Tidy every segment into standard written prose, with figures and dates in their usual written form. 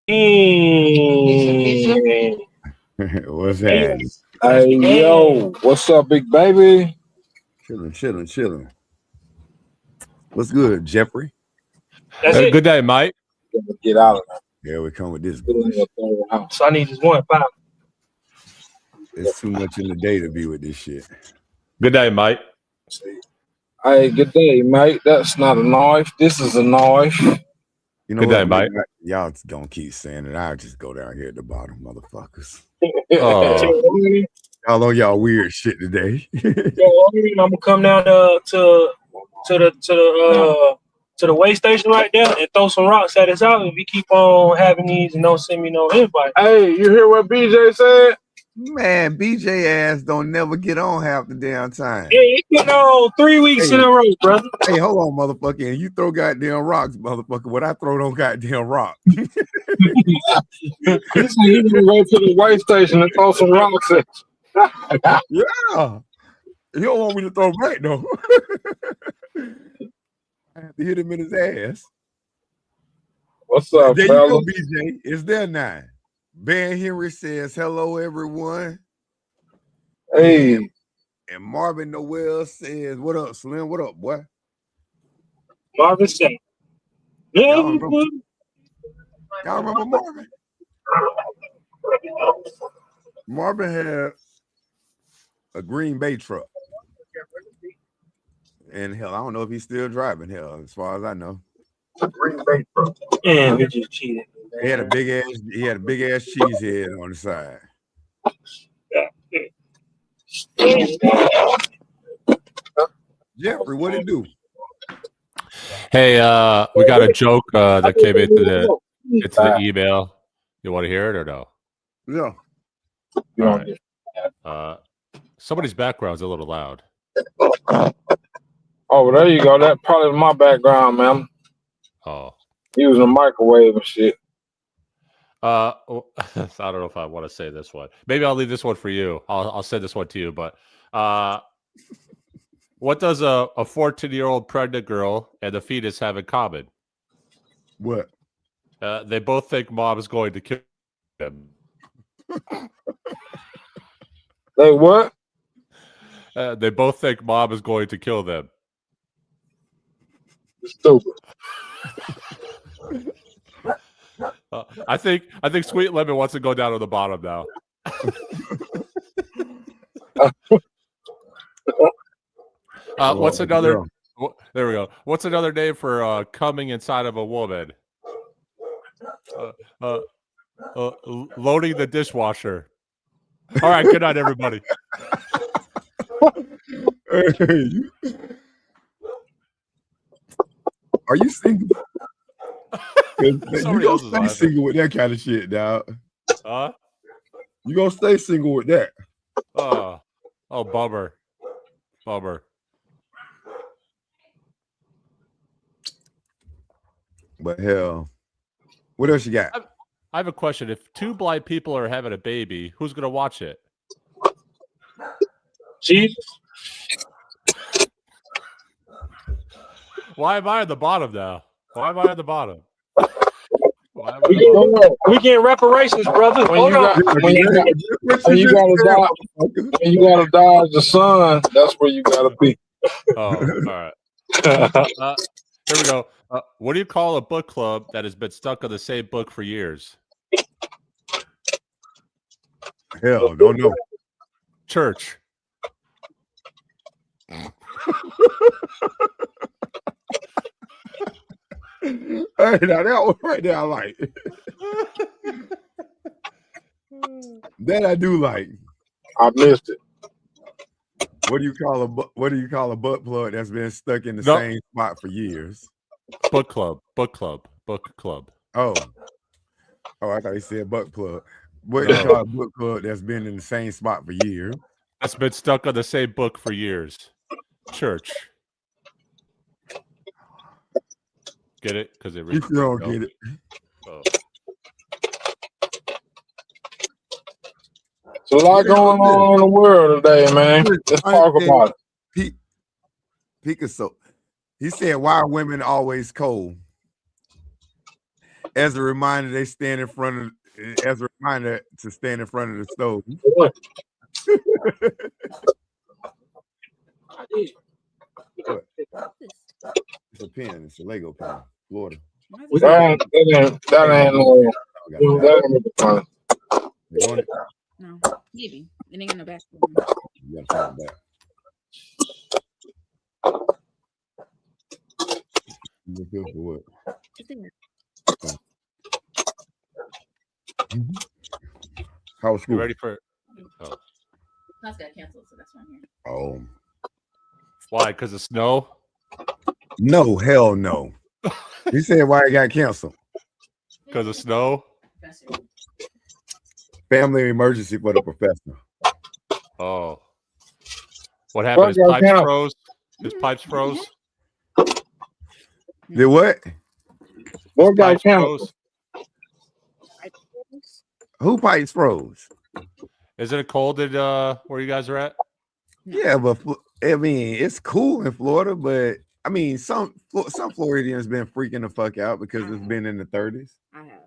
Mm. What's happening? Hey, yo, what's up, big baby? Chilling. What's good, Jeffrey? That's it. Good day, mate. Get out of Here we come with this there. bullshit. So I need just 1 5. It's too much in the day to be with this shit. Good day, mate. Hey, good day, mate. That's not a knife. This is a knife. You know Good what? day, mate. Y'all gonna keep saying it. I'll just go down here at the bottom, motherfuckers. Oh. Y'all on y'all weird shit today. I'm gonna come down to the way station right there and throw some rocks at us out if you keep on having these and don't send me no invite. Hey, you hear what BJ said? Man, BJ ass don't never get on half the damn time. Yeah, you been on 3 weeks in a row, brother. Hey, hold on, motherfucker. And you throw goddamn rocks, motherfucker. What I throw don't goddamn rock. He said he gonna go to the way station and throw some rocks at you. Yeah. You don't want me to throw back though. I have to hit him in his ass. What's up, there fella? you go, BJ. It's there now. Ben Henry says hello, everyone. Hey. And Marvin Noel says, "What up, Slim? What up, boy?" Marvin said, Y'all remember Marvin? Marvin had a Green Bay truck. And hell, I don't know if he's still driving. Hell, as far as I know. Green Bay truck. Man, we just cheated. He had a big ass cheese head on the side. Jeffrey, what it do? Hey, we got a joke that came into the email. You want to hear it or no? Yeah. All right. Somebody's background's a little loud. Oh, there you go. That probably was my background, man. Oh. Using a microwave and shit. I don't know if I want to say this one. Maybe I'll leave this one for you. I'll send this one to you. But what does a 14-year-old pregnant girl and the fetus have in common? What? They both think mom is going to kill them. They what? They both think mom is going to kill them. Stupid. I think Sweet Lemon wants to go down to the bottom now. What's another? There we go. What's another name for coming inside of a woman? Loading the dishwasher. All right. Good night, everybody. Are you single? You gonna stay single with that kind of shit, dog. Huh? You gonna stay single with that? Oh, bummer. But hell, what else you got? I have a question. If two blind people are having a baby, who's gonna watch it? Jesus. Why am I at the bottom now? Why am I at the bottom? We get reparations, brother. When you gotta dodge the sun, that's where you gotta be. Oh, all right. Here we go. What do you call a book club that has been stuck on the same book for years? Hell, don't know. Church. Hey, now that one right there, I like. That I do like. I missed it. What do you call a butt plug that's been stuck in the same spot for years? Book club. Oh, I thought he said butt plug. What do you call a book club that's been in the same spot for years? That's been stuck on the same book for years. Church. Get it? Because it You don't get it. Oh. There's a lot going on in the world today, man. Let's talk about it. Picasso. He said, "Why are women always cold?" As a reminder, they stand in front of. As a reminder to stand in front of the stove. What? What? It's a pen. It's a Lego pen. Florida. That ain't fun. You want it? No, maybe. It ain't in the basketball. You gotta find it back. You look good for what? Just in there. How was You school? ready for? Oh. Class got canceled, so that's why I'm here. Oh. Why? Because of snow? No, hell no. You said why it got canceled? Because of snow? Professor. Family emergency for the professor. Oh. What happened? His pipes froze? His pipes froze? Did what? What got Pipes canceled? froze? Who pipes froze? Isn't it cold at where you guys are at? Yeah, but I mean, it's cool in Florida, but I mean, some Floridians been freaking the fuck out because it's been in the 30s. I have.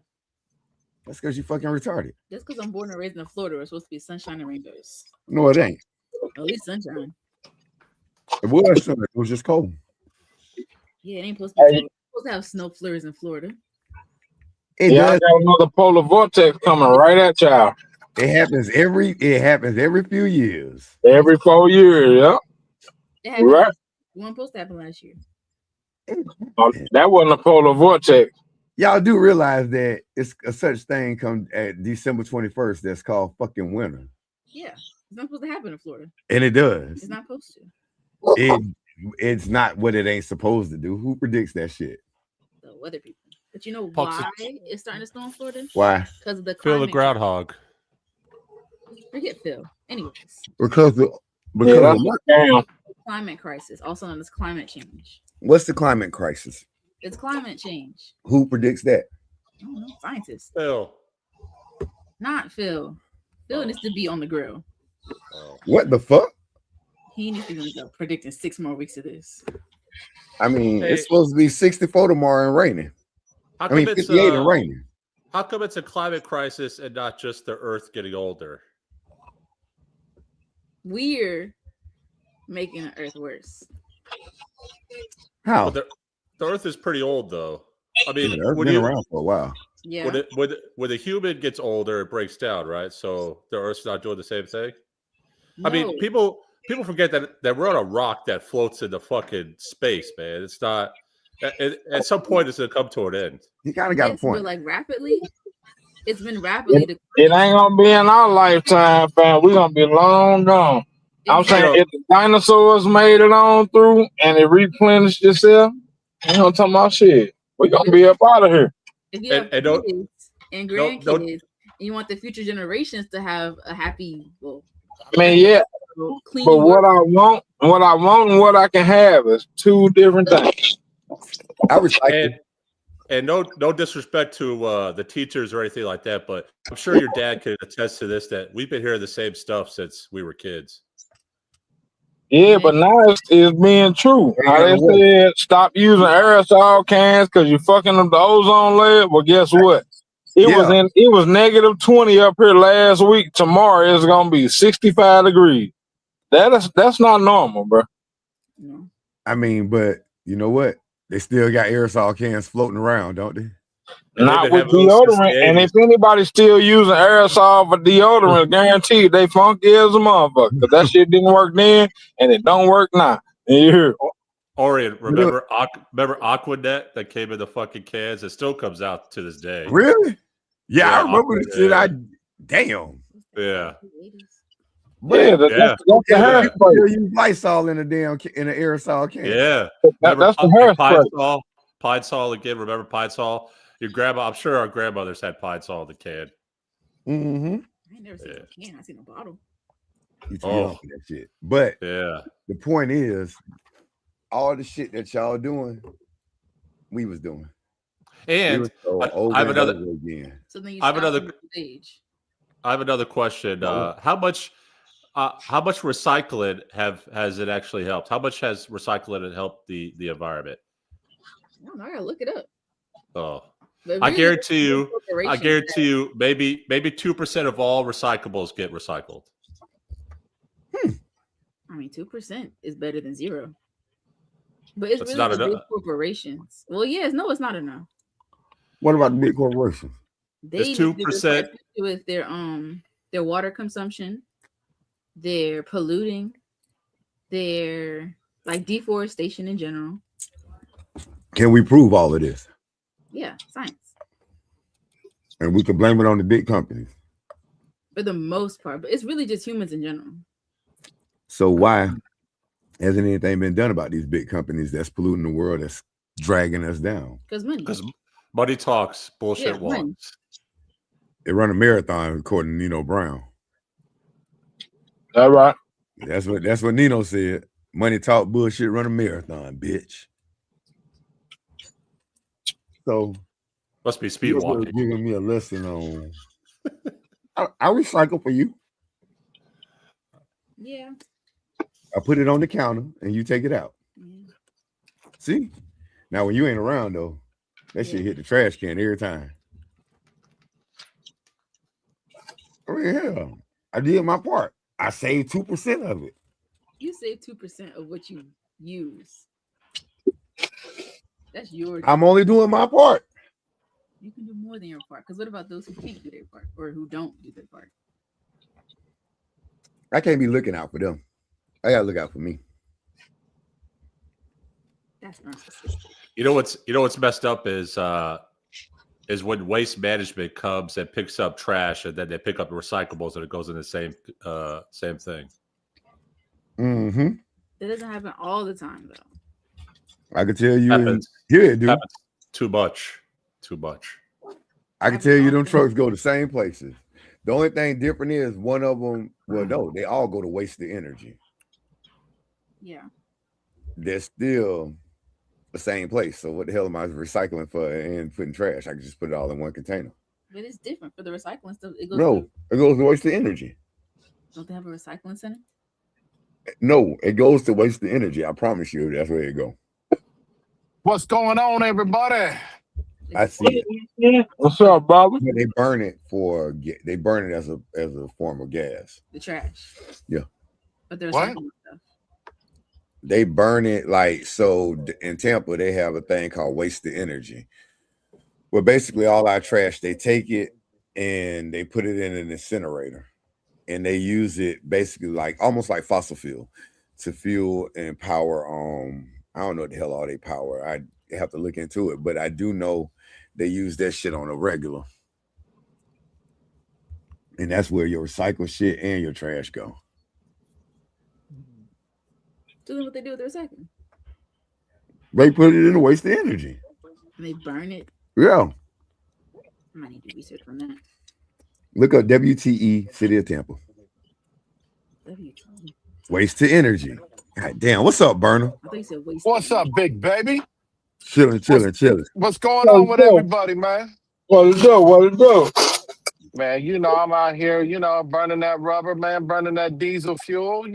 That's because you fucking retarded. Just because I'm born and raised in Florida, it's supposed to be sunshine and rainbows. No, it ain't. At least sunshine. It was summer. It was just cold. Yeah, it ain't supposed to be cold. It's supposed to have snow flurries in Florida. It Yeah, does. I got another polar vortex coming right at y'all. It happens every few years. Every 4 years, yeah. It happened. Right. It wasn't supposed to happen last year. That wasn't a polar vortex. Y'all do realize that it's a such thing come at December 21st that's called fucking winter. Yeah. It's not supposed to happen in Florida. And it does. It's not supposed to. It's not what it ain't supposed to do. Who predicts that shit? The weather people. But you know Pucks why it's starting to snow in Florida? Why? Because of the Phil the climate. groundhog. Forget Phil. Anyways. Because of what? Damn. Climate crisis, also known as climate change. What's the climate crisis? It's climate change. Who predicts that? I don't know. Scientists. Phil. Not Phil. Phil needs to be on the grill. What the fuck? He needs to be predicting 6 more weeks of this. I mean, Hey. it's supposed to be 64 tomorrow and raining. How I come mean, it's 58 and raining. How come it's a climate crisis and not just the Earth getting older? We're making the Earth worse. How? Well, the Earth is pretty old, though. I mean, Yeah, it's been around for a while. Yeah. When the human gets older, it breaks down, right? So the Earth's not doing the same thing. No. I mean, people forget that we're on a rock that floats in the fucking space, man. It's not. At some point, it's gonna come to an end. You kind of got a Yes, point. but like rapidly, it's been rapidly It ain't gonna be in our lifetime, fam. We're gonna be long gone. I'm saying if the dinosaurs made it on through and it replenished itself, you know, talking about shit. We're gonna be up out of here. If you have kids and grandkids, and you want the future generations to have a happy, I mean, yeah. clean But what world. I want and what I can have is two different things. I recycle. And no disrespect to the teachers or anything like that, but I'm sure your dad could attest to this, that we've been hearing the same stuff since we were kids. Yeah, but now it's being true. Now they said stop using aerosol cans because you're fucking up the ozone layer. Well, guess what? It was negative 20 up here last week. Tomorrow it's gonna be 65 degrees. That's not normal, bro. No. I mean, but you know what? They still got aerosol cans floating around, don't they? Not with deodorant. And if anybody's still using aerosol for deodorant, guaranteed they funky as a motherfucker. Because that shit didn't work then, and it don't work now. And you hear? Orion, remember Aquanet that came in the fucking cans? It still comes out to this day. Really? Yeah, I remember the shit. Damn. Yeah. Yeah, that's the hair spray. You use Lysol in a aerosol can. Yeah. That's the hair spray. Pine Sol again. Remember Pine Sol? Your grandma, I'm sure our grandmothers had Pine Sol in the can. Mm-hmm. I ain't never seen a can. I seen a bottle. You that shit. But yeah, the point is, all the shit that y'all doing, we was doing. And I have another. So then you I have another stage. I have another question. How much recycling has it actually helped? How much has recycling helped the environment? I don't know. I gotta look it up. Oh, But I really, guarantee you. I corporations guarantee you. Maybe 2% of all recyclables get recycled. I mean, 2% is better than 0. But it's That's really not the big enough. corporations. Well, yes, no, it's not enough. What about the big corporations? They It's need to do 2%. with their water consumption, their polluting, their like deforestation in general. Can we prove all of this? Yeah, science. And we can blame it on the big companies. For the most part, but it's really just humans in general. So why hasn't anything been done about these big companies that's polluting the world, that's dragging us down? Because money. Because money talks, bullshit walks. Money. They run a marathon, according to Nino Brown. All right. That's what Nino said. Money talk, bullshit, run a marathon, bitch. So must be speed walking. Giving me a lesson on. I recycle for you. Yeah. I put it on the counter and you take it out. Yeah. See? Now when you ain't around though, that shit hit the trash can every time. I mean, hell, I did my part. I saved 2% of it. You save 2% of what you use. That's yours. I'm only doing my part. You can do more than your part. Because what about those who can't do their part or who don't do their part? I can't be looking out for them. I gotta look out for me. That's narcissistic. You know what's messed up is when waste management comes and picks up trash and then they pick up the recyclables and it goes in the same thing. Mm-hmm. That doesn't happen all the time though. I can tell you Happens. Here it do. Happens too much. I can tell you them trucks go the same places. The only thing different is one of them, well, no, they all go to waste the energy. Yeah. They're still the same place. So what the hell am I recycling for and putting trash? I can just put it all in one container. But it's different for the recycling stuff. It goes to waste the energy. Don't they have a recycling center? No, it goes to waste the energy. I promise you, that's where it go. What's going on, everybody? I see it. What's up, Bobby? They burn it as a form of gas. The trash. Yeah. But there's stuff. They burn it so in Tampa they have a thing called waste the energy. Well, basically all our trash, they take it and they put it in an incinerator and they use it basically almost like fossil fuel to fuel and power. I don't know what the hell all they power. I have to look into it, but I do know they use that shit on a regular. And that's where your recycled shit and your trash go. So then what they do with the recycling? They put it in to waste the energy. And they burn it? Yeah. I might need to research on that. Look up WTE, City of Tampa. WTE. Waste to energy. God damn. What's up, Burner? I thought you said waste. What's up, big baby? Chilling. What's going on with everybody, man? What it do? Man, I'm out here, burning that rubber, man, burning that diesel fuel,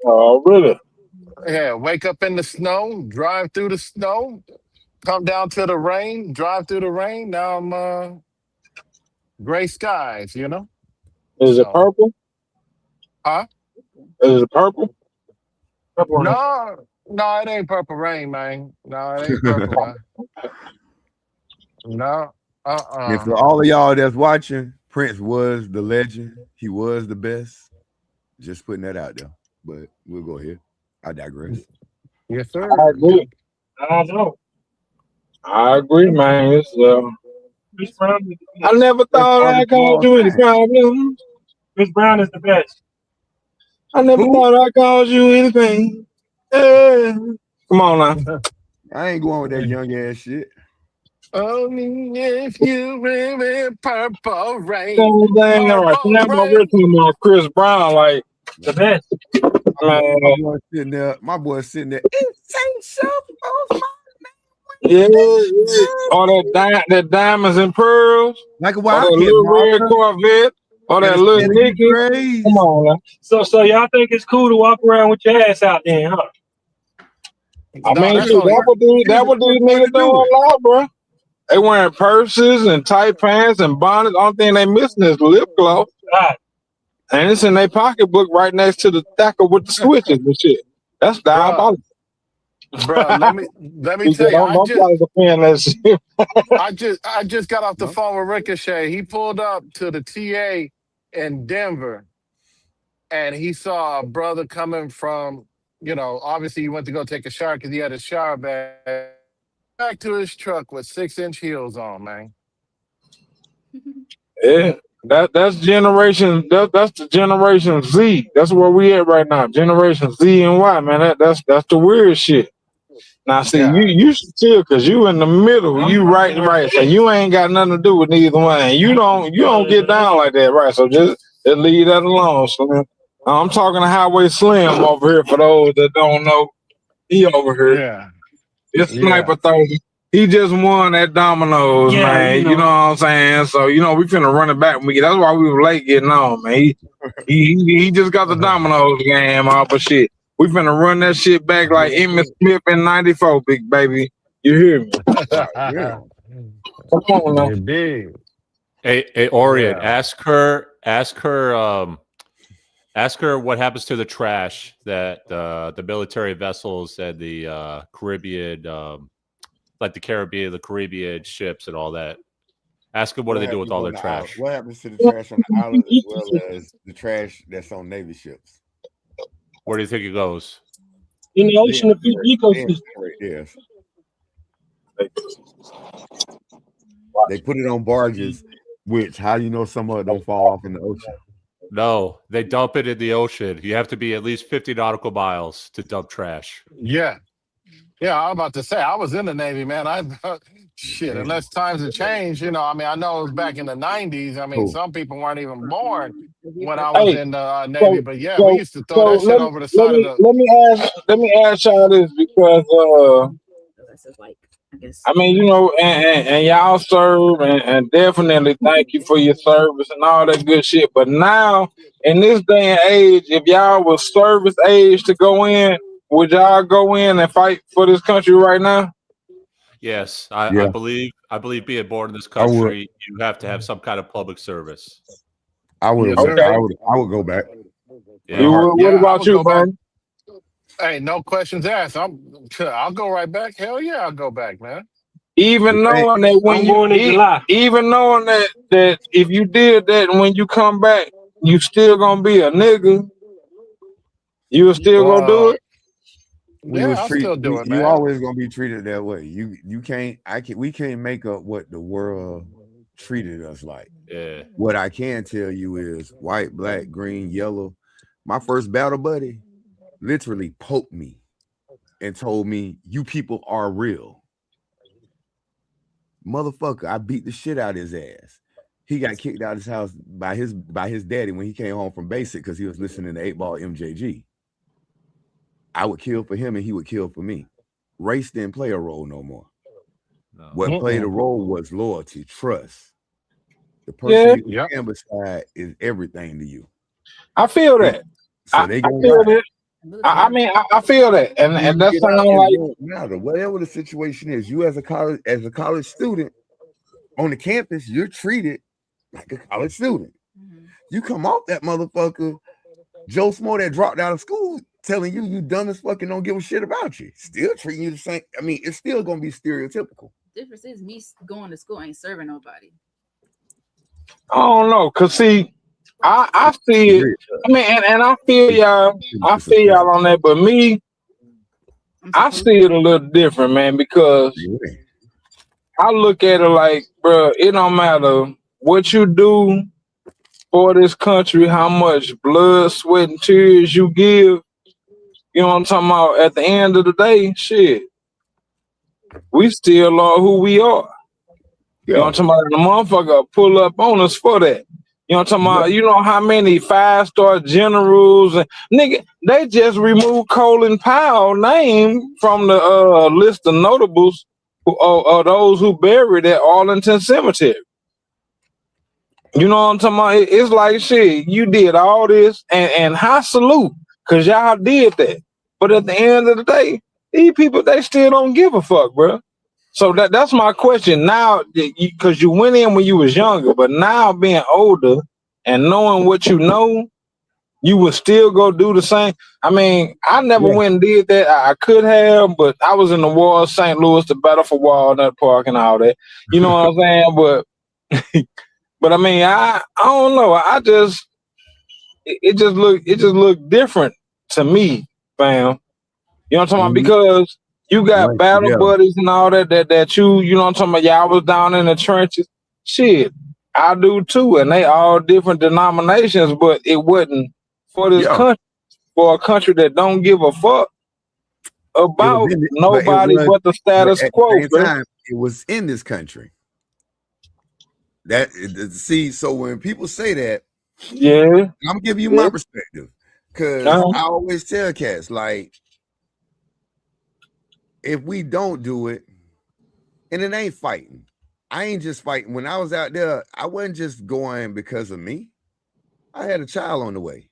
Oh, really? Yeah, wake up in the snow, drive through the snow, come down to the rain, drive through the rain. Now I'm gray skies, Is it purple? Huh? Is it purple? No, it ain't purple rain, man. No, it ain't purple, man. No. And for all of y'all that's watching, Prince was the legend. He was the best. Just putting that out there. But we'll go ahead. I digress. Yes, sir. I agree. I agree, man. I never thought I caused you any problems. Chris Brown is the best. I never thought I caused you anything. Come on now. I ain't going with that young ass shit. Only if you really purple rain. All right. Now Chris Brown, like the best. My boy sitting there. Yeah. All that diamonds and pearls. Like a wild little red Corvette. Or that little Nicky. Come on now. So y'all think it's cool to walk around with your ass out there, huh? I mean, that what these niggas doing a lot, bro. They wearing purses and tight pants and bonnets. Only thing they missing is lip gloss. God. And it's in their pocketbook right next to the stacker with the switches and shit. That's diabolical. Bro, let me tell you, Don't try to defend that shit. I just got off the phone with Ricochet. He pulled up to the TA in Denver, and he saw a brother coming from, obviously he went to go take a shower because he had a shower bag. Back to his truck with 6-inch heels on, man. Yeah, that's generation. That's the generation Z. That's where we at right now. Generation Z and Y, man. That's the weird shit. Now, see, you still, cause you in the middle, you right. So you ain't got nothing to do with neither one. And you don't get down like that, right? So just leave that alone, Slim. I'm talking to Highway Slim over here for those that don't know. He over here. Yeah. It's Sniper 30. He just won that Domino's, man. You know what I'm saying? So, we finna run it back. That's why we were late getting on, man. He just got the Domino's game off, but shit. We finna run that shit back like Emmitt Smith in '94, big baby. You hear me? Come on now. Hey, Orion, ask her what happens to the trash that the military vessels and the Caribbean, like the Caribbean ships and all that. Ask her what do they do with all their trash. What happens to the trash on the island as well as the trash that's on Navy ships? Where do you think it goes? In the ocean, the ecosystem. Yes. They put it on barges, which how do you know some of it don't fall off in the ocean? No, they dump it in the ocean. You have to be at least 50 nautical miles to dump trash. Yeah. Yeah, I was about to say, I was in the Navy, man. Unless times have changed, I know it was back in the 90s. Some people weren't even born when I was in the Navy, but we used to throw that shit over the side of the... Let me ask y'all this because, and y'all serve and definitely thank you for your service and all that good shit. But now, in this day and age, if y'all was service age to go in, would y'all go in and fight for this country right now? Yes, I believe being born in this country, you have to have some kind of public service. I would. Okay. I would go back. Yeah. What about you, man? Hey, no questions asked. I'll go right back. Hell yeah, I'll go back, man. Even knowing that that if you did that and when you come back, you still gonna be a nigga. You were still gonna do it. I'll still do it, man. You always gonna be treated that way. You can't. We can't make up what the world treated us like. Yeah. What I can tell you is white, black, green, yellow. My first battle buddy literally poked me and told me, "You people are real." Motherfucker, I beat the shit out of his ass. He got kicked out of his house by his daddy when he came home from basic because he was listening to 8-Ball MJG. I would kill for him and he would kill for me. Race didn't play a role no more. No. What played a role was loyalty, trust. The person you stand beside is everything to you. I feel that. So I feel that. I feel that, and that's something like matter. Whatever the situation is, you as a college student on the campus, you're treated like a college student. Mm-hmm. You come off that motherfucker, Joe Smo that dropped out of school, telling you dumb as fucking don't give a shit about you. Still treating you the same. It's still gonna be stereotypical. The difference is me going to school ain't serving nobody. I don't know, cause see, I see it. And I feel y'all. I feel y'all on that, but me, I see it a little different, man, because I look at it like, bro, it don't matter what you do for this country, how much blood, sweat, and tears you give. You know what I'm talking about? At the end of the day, shit, we still are who we are. You know what I'm talking about? The motherfucker pull up on us for that. You know what I'm talking about? You know how many 5-star generals and nigga, they just removed Colin Powell's name from the list of notables or those who buried at Arlington Cemetery. You know what I'm talking about? It's like shit, you did all this and high salute, cause y'all did that. But at the end of the day, these people, they still don't give a fuck, bro. So that's my question now, because you went in when you was younger, but now being older and knowing what you know, you would still go do the same. I mean, I never went and did that. I could have, but I was in the war of St. Louis, the battle for Walnut Park and all that. You know what I'm saying? But I mean, I don't know. It just looked different to me, fam. You know what I'm talking about? Because you got battle buddies and all that you know what I'm talking about? Y'all was down in the trenches. Shit, I do too. And they all different denominations, but it wasn't for this country, for a country that don't give a fuck about nobody but the status quo. At the same time, it was in this country. So when people say that, I'm gonna give you my perspective. Because I always tell cats, like, if we don't do it, and it ain't fighting. I ain't just fighting. When I was out there, I wasn't just going because of me. I had a child on the way.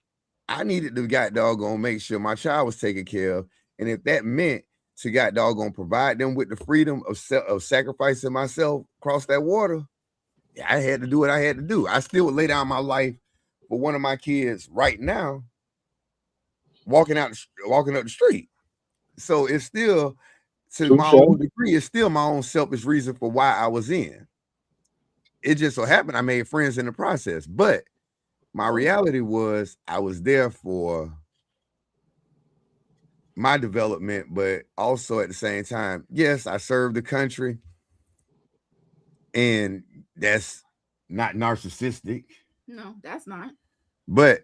I needed to doggone make sure my child was taken care of. And if that meant to doggone provide them with the freedom of sacrificing myself across that water, I had to do what I had to do. I still would lay down my life for one of my kids right now, walking up the street. So it's still, to my own degree, it's still my own selfish reason for why I was in. It just so happened I made friends in the process. But my reality was I was there for my development, but also at the same time, yes, I served the country. And that's not narcissistic. No, that's not. But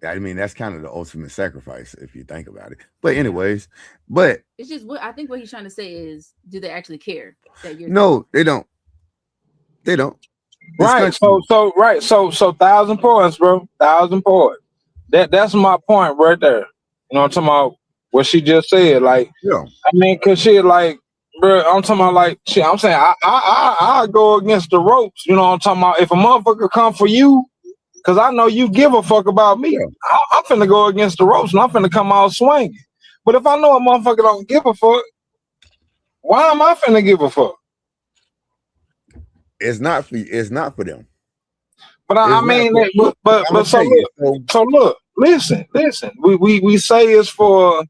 I mean, that's kind of the ultimate sacrifice if you think about it. But anyways, it's just what I think what he's trying to say is, do they actually care that you're? No, they don't. They don't. Right. So 1,000 points, bro. 1,000 points. That's my point right there. You know what I'm talking about? What she just said. Like, I mean, cause she like, bro, I'm talking about like shit. I'm saying I go against the ropes. You know what I'm talking about? If a motherfucker come for you, cause I know you give a fuck about me, I'm finna go against the ropes and I'm finna come out swinging. But if I know a motherfucker don't give a fuck, why am I finna give a fuck? It's not for them. But I mean, so look, listen. We say it's for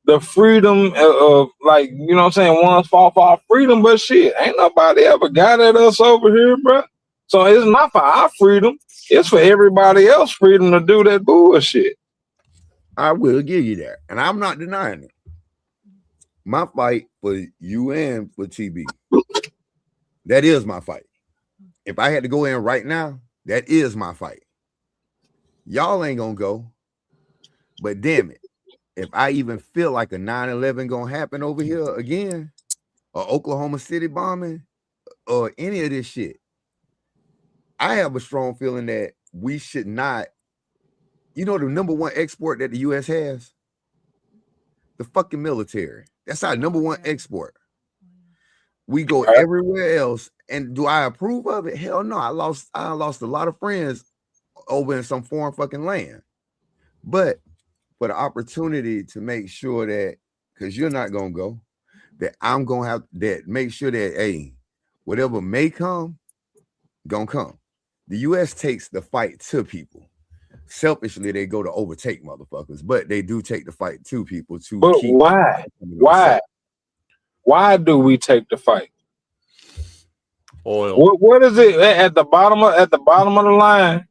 the freedom of, like, you know what I'm saying, one's fault for our freedom, but shit, ain't nobody ever got at us over here, bro. So it's not for our freedom, it's for everybody else freedom to do that bullshit. I will give you that, and I'm not denying it. My fight for you and for TB, that is my fight. If I had to go in right now, that is my fight. Y'all ain't gonna go, but damn it, if I even feel like a 9/11 gonna happen over here again, or Oklahoma City bombing, or any of this shit, I have a strong feeling that we should not. You know, the number one export that the U.S. has? The fucking military. That's our number one export. We go everywhere else. And do I approve of it? Hell no. I lost a lot of friends over in some foreign fucking land. But for the opportunity to make sure that, because you're not gonna go, that I'm gonna have that, make sure that, hey, whatever may come, gonna come. The U.S. takes the fight to people. Selfishly, they go to overtake motherfuckers, but they do take the fight to people to. But keep why do we take the fight? Oil. What is it at the bottom of the line?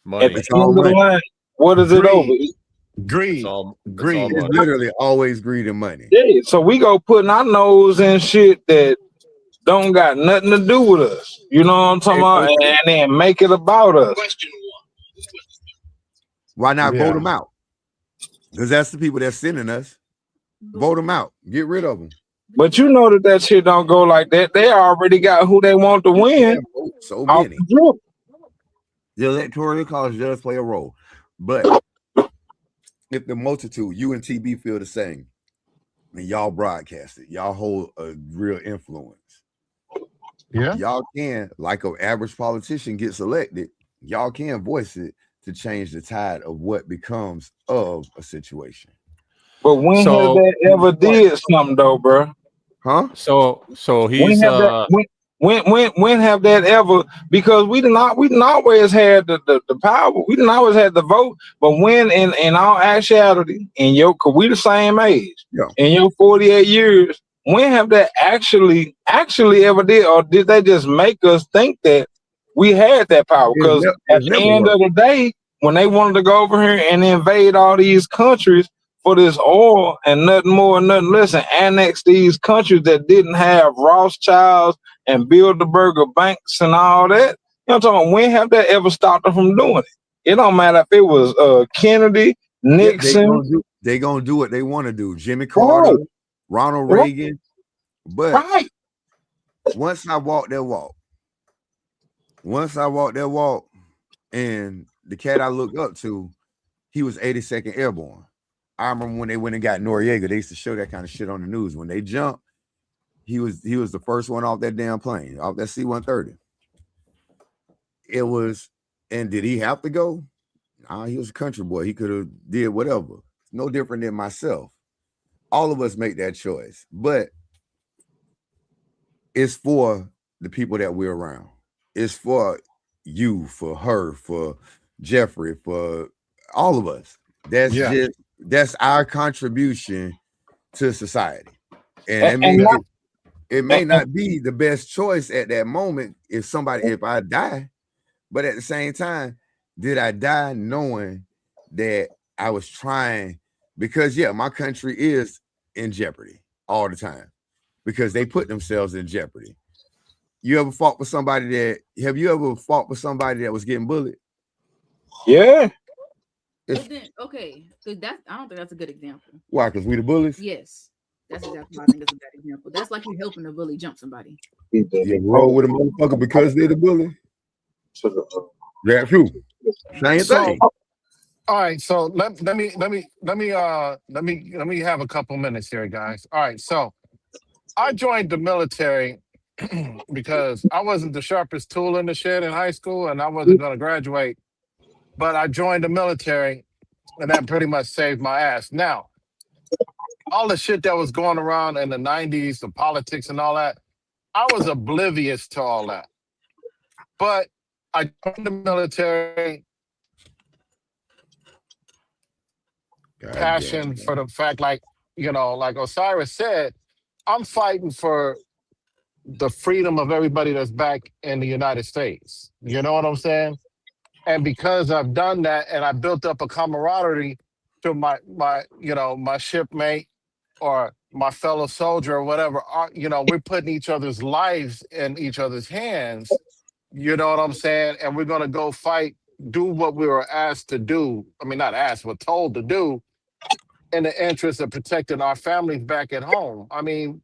Money. At the end of the line, what is it over? Greed. Greed. It's literally always greed and money. Yeah, so we go putting our nose in shit that don't got nothing to do with us. You know what I'm talking about? And then make it about us. Why not vote them out? Because that's the people that's sending us. Vote them out. Get rid of them. But you know that shit don't go like that. They already got who they want to win. So many. The electoral college does play a role. But if the multitude, you and TB feel the same, and y'all broadcast it, y'all hold a real influence. Yeah. Y'all can, like an average politician gets elected, y'all can voice it to change the tide of what becomes of a situation. But when has that ever did something though, bro? Huh? So he's when have that ever? Because we didn't always had the power. We didn't always had the vote. But when in all actuality, cause we the same age. Yeah. In your 48 years, when have that actually ever did, or did they just make us think that we had that power? Because at the end of the day, when they wanted to go over here and invade all these countries for this oil and nothing more, nothing less, and annex these countries that didn't have Rothschilds and Bilderberger banks and all that. You know what I'm talking about? When have that ever stopped them from doing it? It don't matter if it was Kennedy, Nixon. They gonna do what they want to do. Jimmy Carter, right. Ronald Reagan. But once I walked that walk, and the cat I looked up to, he was 82nd Airborne. I remember when they went and got Noriega, they used to show that kind of shit on the news. When they jumped, he was the first one off that damn plane, off that C-130. It was, and did he have to go? Nah, he was a country boy. He could have did whatever. No different than myself. All of us make that choice, but it's for the people that we're around. It's for you, for her, for Jeffrey, for all of us. That's our contribution to society. And it may not be the best choice at that moment if I die, but at the same time, did I die knowing that I was trying? Because my country is in jeopardy all the time because they put themselves in jeopardy. Have you ever fought with somebody that was getting bullied? Yeah. Okay, so I don't think that's a good example. Why? Because we the bullies? Yes. That's exactly why I think it's a bad example. That's like you helping a bully jump somebody. You roll with a motherfucker because they're the bully. That's true. Same thing. All right, so let me have a couple minutes here, guys. All right, so I joined the military because I wasn't the sharpest tool in the shed in high school, and I wasn't going to graduate. But I joined the military, and that pretty much saved my ass. Now, all the shit that was going around in the 90s, the politics and all that, I was oblivious to all that. But I joined the military, passion for the fact, like Osiris said, I'm fighting for the freedom of everybody that's back in the United States. You know what I'm saying? And because I've done that and I built up a camaraderie to my shipmate or my fellow soldier or whatever, we're putting each other's lives in each other's hands. You know what I'm saying? And we're going to go fight, do what we were asked to do. I mean, not asked, but told to do in the interest of protecting our families back at home. I mean,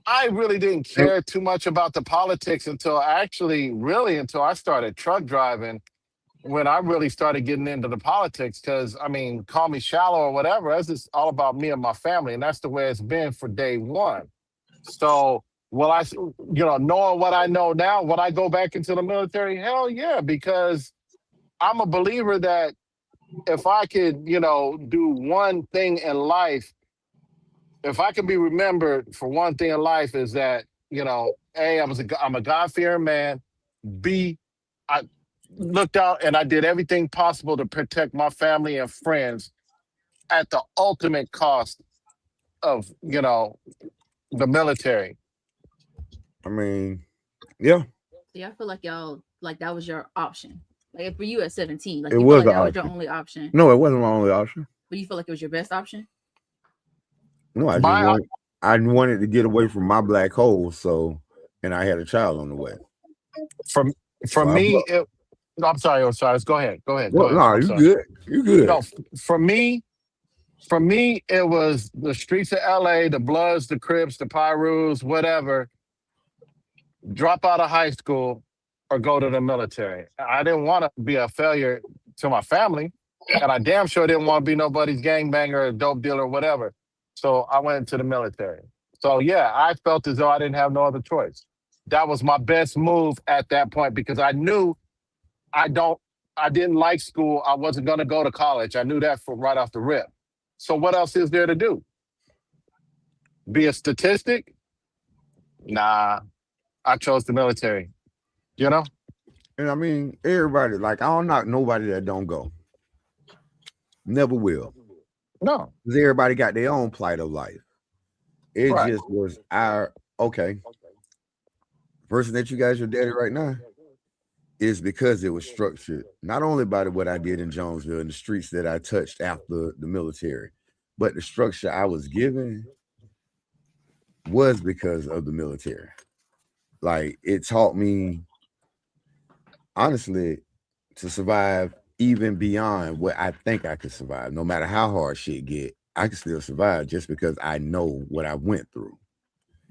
I really didn't care too much about the politics until I started truck driving, when I really started getting into the politics. Because, I mean, call me shallow or whatever, that's just all about me and my family. And that's the way it's been for day one. So, knowing what I know now, would I go back into the military? Hell yeah, because I'm a believer that if I could, do one thing in life, if I can be remembered for one thing in life, is that, A, I'm a God-fearing man. B, I looked out and I did everything possible to protect my family and friends at the ultimate cost of, the military. I mean, yeah. Yeah, I feel like y'all, like that was your option. Like for you at 17, like it you was feel like that was your only option. No, it wasn't my only option. But you feel like it was your best option? No, I wanted to get away from my black hole, and I had a child on the way. For me, I'm sorry, Osiris. Go ahead. No, you good. No, for me, it was the streets of LA, the Bloods, the Crips, the Pyrus, whatever. Drop out of high school or go to the military. I didn't want to be a failure to my family, and I damn sure didn't want to be nobody's gangbanger or dope dealer or whatever. So I went into the military. So yeah, I felt as though I didn't have no other choice. That was my best move at that point, because I knew I didn't like school. I wasn't going to go to college. I knew that from right off the rip. So what else is there to do? Be a statistic? Nah, I chose the military. You know? And I mean, everybody, like, I don't knock nobody that don't go. Never will. No. Because everybody got their own plight of life. It just was our, okay. Person that you guys are dating right now is because it was structured, not only by what I did in Jonesville and the streets that I touched after the military, but the structure I was given was because of the military. Like, it taught me, honestly, to survive even beyond what I think I could survive. No matter how hard shit get, I can still survive just because I know what I went through.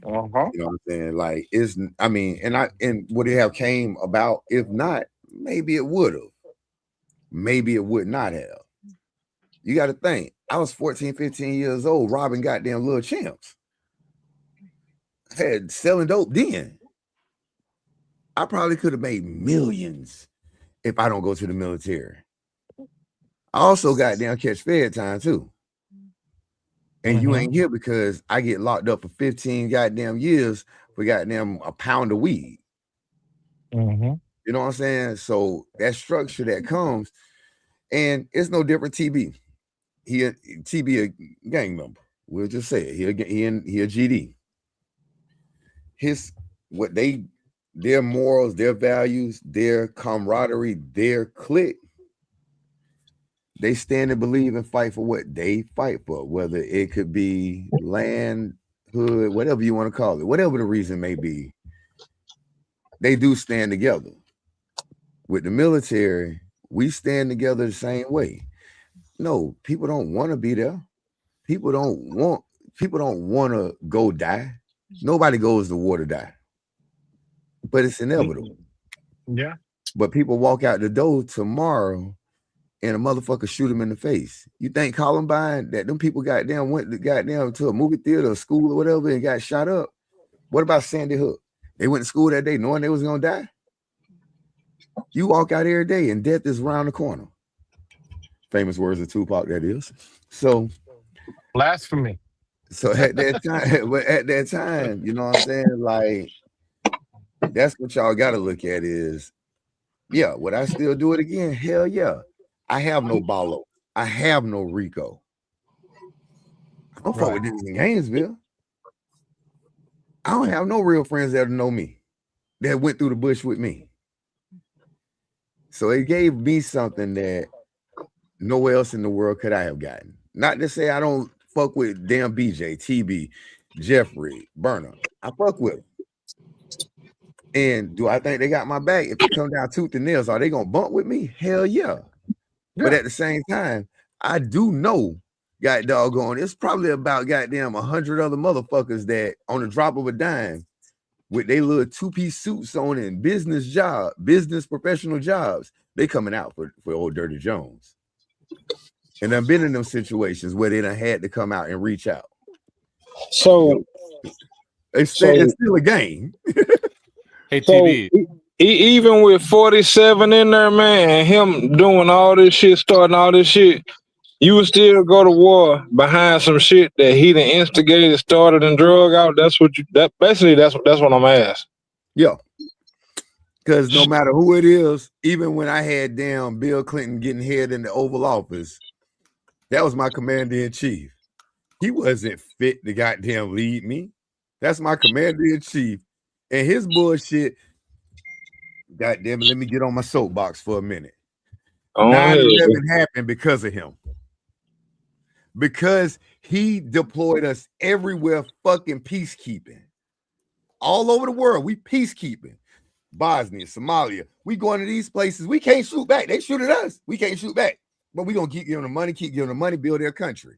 You know what I'm saying? Like, and would it have came about? If not, maybe it would have. Maybe it would not have. You got to think. I was 14, 15 years old, robbing goddamn little champs. I had selling dope then. I probably could have made millions if I don't go to the military. I also goddamn catch fed time too. And you ain't here because I get locked up for 15 goddamn years for goddamn a pound of weed. You know what I'm saying? So that structure that comes, and it's no different. TB a gang member. We'll just say it. He a GD. Their morals, their values, their camaraderie, their clique, they stand and believe and fight for what they fight for, whether it could be land, hood, whatever you want to call it, whatever the reason may be. They do stand together. With the military, we stand together the same way. No, people don't want to be there. People don't want to go die. Nobody goes to war to die. But it's inevitable. Yeah. But people walk out the door tomorrow and a motherfucker shoot them in the face. You think Columbine, that them people went to a movie theater or school or whatever and got shot up? What about Sandy Hook? They went to school that day knowing they was gonna die. You walk out every day and death is around the corner. Famous words of Tupac, that is. So blasphemy. So at that time, you know what I'm saying? Like, that's what y'all gotta look at is, yeah, would I still do it again? Hell yeah. I have no Ballo. I have no Rico. I don't fuck with niggas in Gainesville. I don't have no real friends that know me, that went through the bush with me. So it gave me something that nowhere else in the world could I have gotten. Not to say I don't fuck with damn BJ, TB, Jeffrey, Burner. I fuck with them. And do I think they got my back? If it come down tooth and nails, are they gonna bump with me? Hell yeah. But at the same time, I do know, god doggone, it's probably about goddamn 100 other motherfuckers that on the drop of a dime with their little two-piece suits on and business professional jobs, they coming out for old Dirty Jones. And I've been in them situations where they done had to come out and reach out. So it's still a game. Hey, TV. Even with 47 in there, man, and him doing all this shit, starting all this shit, you would still go to war behind some shit that he done instigated, started, and drug out. That's what I'm asking. Yeah. Because no matter who it is, even when I had damn Bill Clinton getting head in the Oval Office, that was my commander-in-chief. He wasn't fit to goddamn lead me. That's my commander-in-chief. And his bullshit, goddamn it, let me get on my soapbox for a minute. 9/11 happened because of him. Because he deployed us everywhere fucking peacekeeping. All over the world, we peacekeeping. Bosnia, Somalia, we going to these places. We can't shoot back. They shoot at us. We can't shoot back. But we going to keep giving them money, build their country.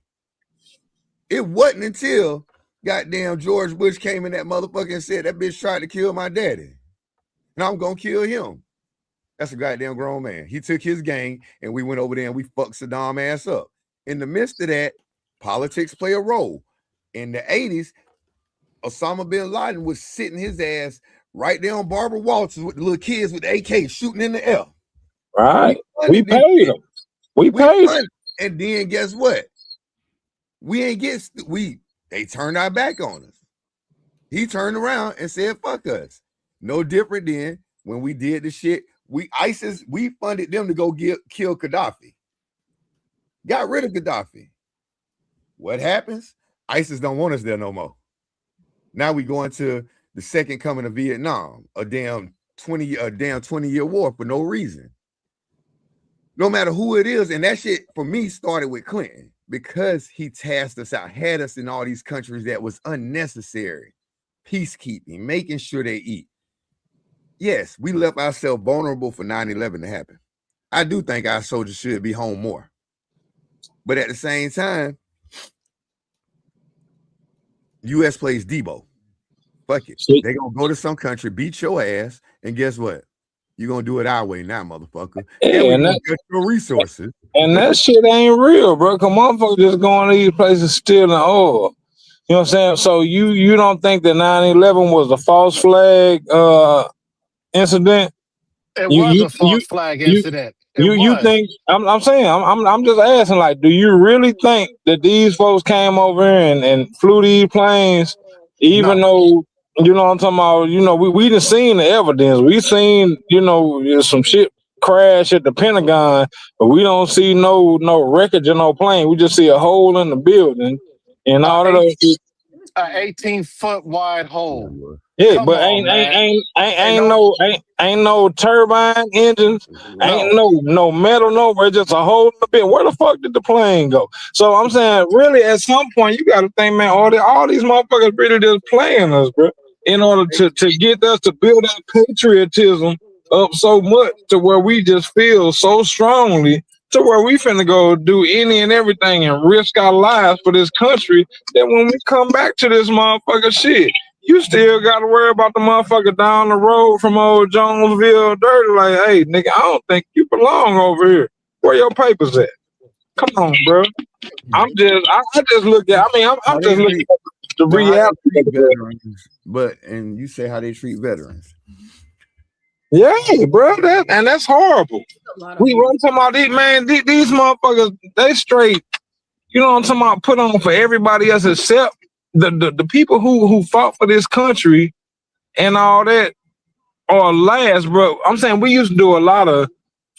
It wasn't until goddamn George Bush came in that motherfucker and said, that bitch tried to kill my daddy. And I'm going to kill him. That's a goddamn grown man. He took his gang and we went over there and we fucked Saddam ass up. In the midst of that, politics play a role. In the 80s, Osama bin Laden was sitting his ass right there on Barbara Walters with the little kids with the AK shooting in the air. Right. We paid him. We paid him. And then guess what? They turned our back on us. He turned around and said, fuck us. No different than when we did the shit. ISIS, we funded them to go kill Gaddafi. Got rid of Gaddafi. What happens? ISIS don't want us there no more. Now we go into the second coming of Vietnam, a damn 20-year war for no reason. No matter who it is, and that shit for me started with Clinton because he tasked us out, had us in all these countries that was unnecessary. Peacekeeping, making sure they eat. Yes, we left ourselves vulnerable for 9/11 to happen. I do think our soldiers should be home more. But at the same time, U.S. plays Debo. Fuck it. They're going to go to some country, beat your ass, and guess what? You're going to do it our way now, motherfucker. Yeah, and we're going to get your resources. And that shit ain't real, bro. Come on, motherfuckers just going to these places stealing oil. You know what I'm saying? So you don't think that 9/11 was a false flag incident? It was a false flag incident. You think I'm saying I'm just asking, like, do you really think that these folks came over and flew these planes, even though, you know what I'm talking about, you know, we done seen the evidence. We seen, you know, some shit crash at the Pentagon, but we don't see no wreckage of no plane. We just see a hole in the building and all of those. An 18-foot wide hole. Yeah, come but ain't no turbine engines, ain't no metal nowhere, just a hole in the bit. Where the fuck did the plane go? So I'm saying, really, at some point, you got to think, man, all these motherfuckers really just playing us, bro, in order to get us to build that patriotism up so much to where we just feel so strongly to where we finna go do any and everything and risk our lives for this country, that when we come back to this motherfucker shit, you still got to worry about the motherfucker down the road from old Jonesville dirty. Like, hey, nigga, I don't think you belong over here. Where your papers at? Come on, bro. I just look at, I'm just looking at the reality of veterans. But, and you say how they treat veterans. Yeah, bro, that's horrible. We run talking about these, man, these motherfuckers, they straight, you know what I'm talking about, put on for everybody else except the people who fought for this country and all that are last, bro. I'm saying we used to do a lot of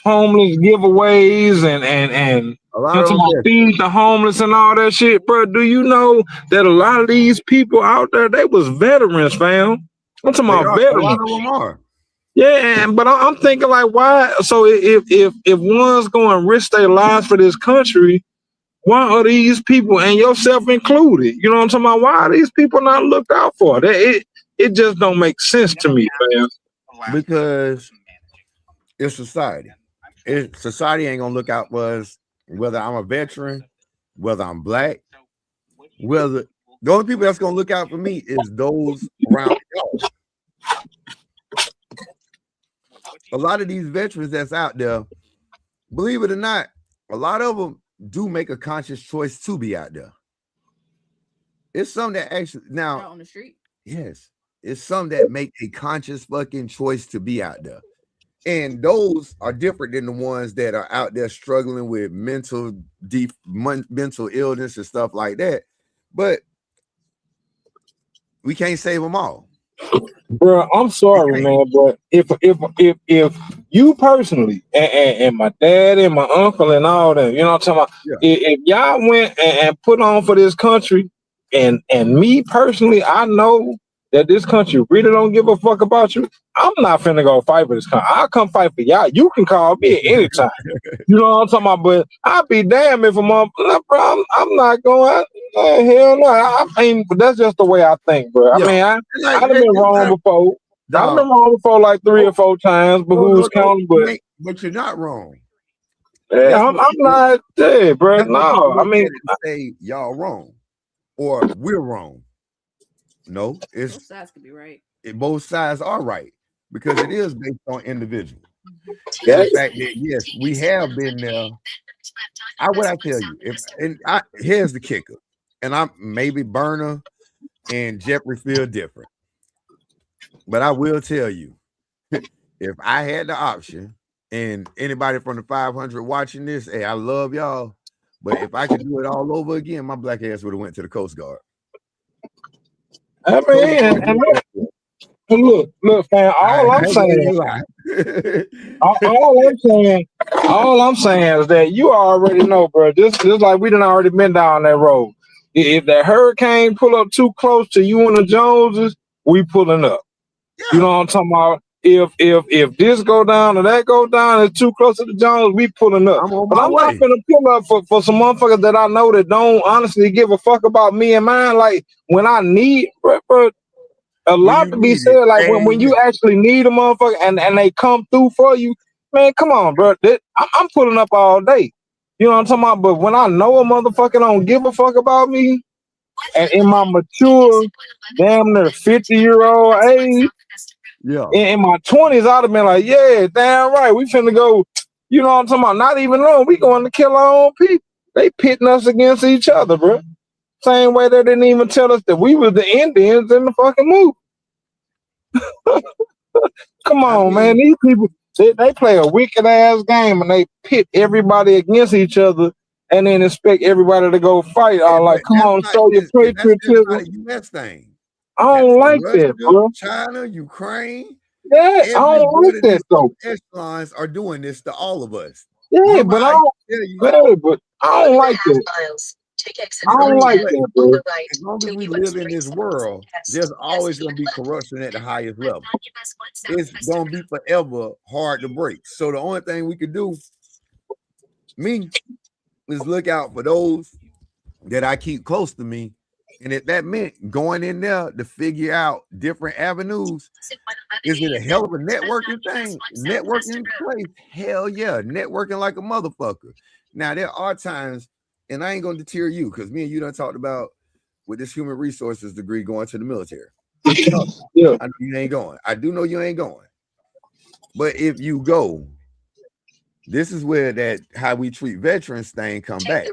homeless giveaways and a lot of feed the homeless and all that shit, bro. Do you know that a lot of these people out there, they was veterans, fam? I'm talking about veterans. A lot of them are. Yeah, but I'm thinking, like, why? So if one's going to risk their lives for this country, why are these people, and yourself included, you know what I'm talking about? Why are these people not looked out for? It just don't make sense to me, man. Because it's society. Society ain't gonna look out for us, whether I'm a veteran, whether I'm black, whether the only people that's gonna look out for me is those around y'all. A lot of these veterans that's out there, believe it or not, a lot of them do make a conscious choice to be out there. It's some that actually now out on the street. Yes, it's some that make a conscious fucking choice to be out there, and those are different than the ones that are out there struggling with mental illness and stuff like that. But we can't save them all. Bro, I'm sorry, man, but if you personally and my dad and my uncle and all them, you know what I'm talking about? Yeah. If y'all went and put on for this country, and me personally, I know that this country really don't give a fuck about you, I'm not finna go fight for this country. I'll come fight for y'all. You can call me at any time. You know what I'm talking about? But I'll be damned if I'm I'm not going. Hell no. I mean, but that's just the way I think, bro. I mean, I've been wrong before. I've been wrong before like 3 or 4 times, but who's counting? But you're not wrong. Yeah, I'm not dead, bro. No, I mean, say y'all wrong or we're wrong. No, it's both sides could be right. Both sides are right because it is based on individual. Yes. The fact that yes, we have been there. What I tell you, here's the kicker, and I'm maybe Burner and Jeffrey feel different, but I will tell you, if I had the option, and anybody from the 500 watching this, hey, I love y'all, but if I could do it all over again, my black ass would have went to the Coast Guard. I mean, look, fam. All I'm saying is that you already know, bro. Just like we done already been down that road. If that hurricane pull up too close to you and the Joneses, we pulling up. Yeah. You know what I'm talking about? If this go down or that go down, it's too close to the Jones, we pulling up. But I'm not gonna pull up for some motherfuckers that I know that don't honestly give a fuck about me and mine. Like when I need, bro, a lot to be said. Like when you actually need a motherfucker and they come through for you, man, come on, bro. I'm pulling up all day. You know what I'm talking about? But when I know a motherfucker don't give a fuck about me, and in my mature, damn near 50-year-old age, yeah, in my 20s, I'd have been like, yeah, damn right, we finna go. You know what I'm talking about? Not even knowing we going to kill our own people. They pitting us against each other, bro. Same way they didn't even tell us that we were the Indians in the fucking movie. Come on, man. These people, they play a wicked ass game and they pit everybody against each other and then expect everybody to go fight. Like, come on, show your patriotism. That's not a U.S. thing. I don't like Russia, that, bro. China, Ukraine. Yeah, I don't like that though. Echelons are doing this to all of us. Yeah, but I don't like that. I don't like that, bro. As long as we live in this world, there's always going to be corruption at the highest level. It's going to be forever hard to break. So the only thing we can do, is look out for those that I keep close to me. And if that meant going in there to figure out different avenues, is it a hell of a networking thing? Networking place? Hell yeah. Networking like a motherfucker. Now, there are times, and I ain't going to deter you because me and you done talked about with this human resources degree going to the military. Yeah. I know you ain't going. I do know you ain't going. But if you go, this is where how we treat veterans thing come back.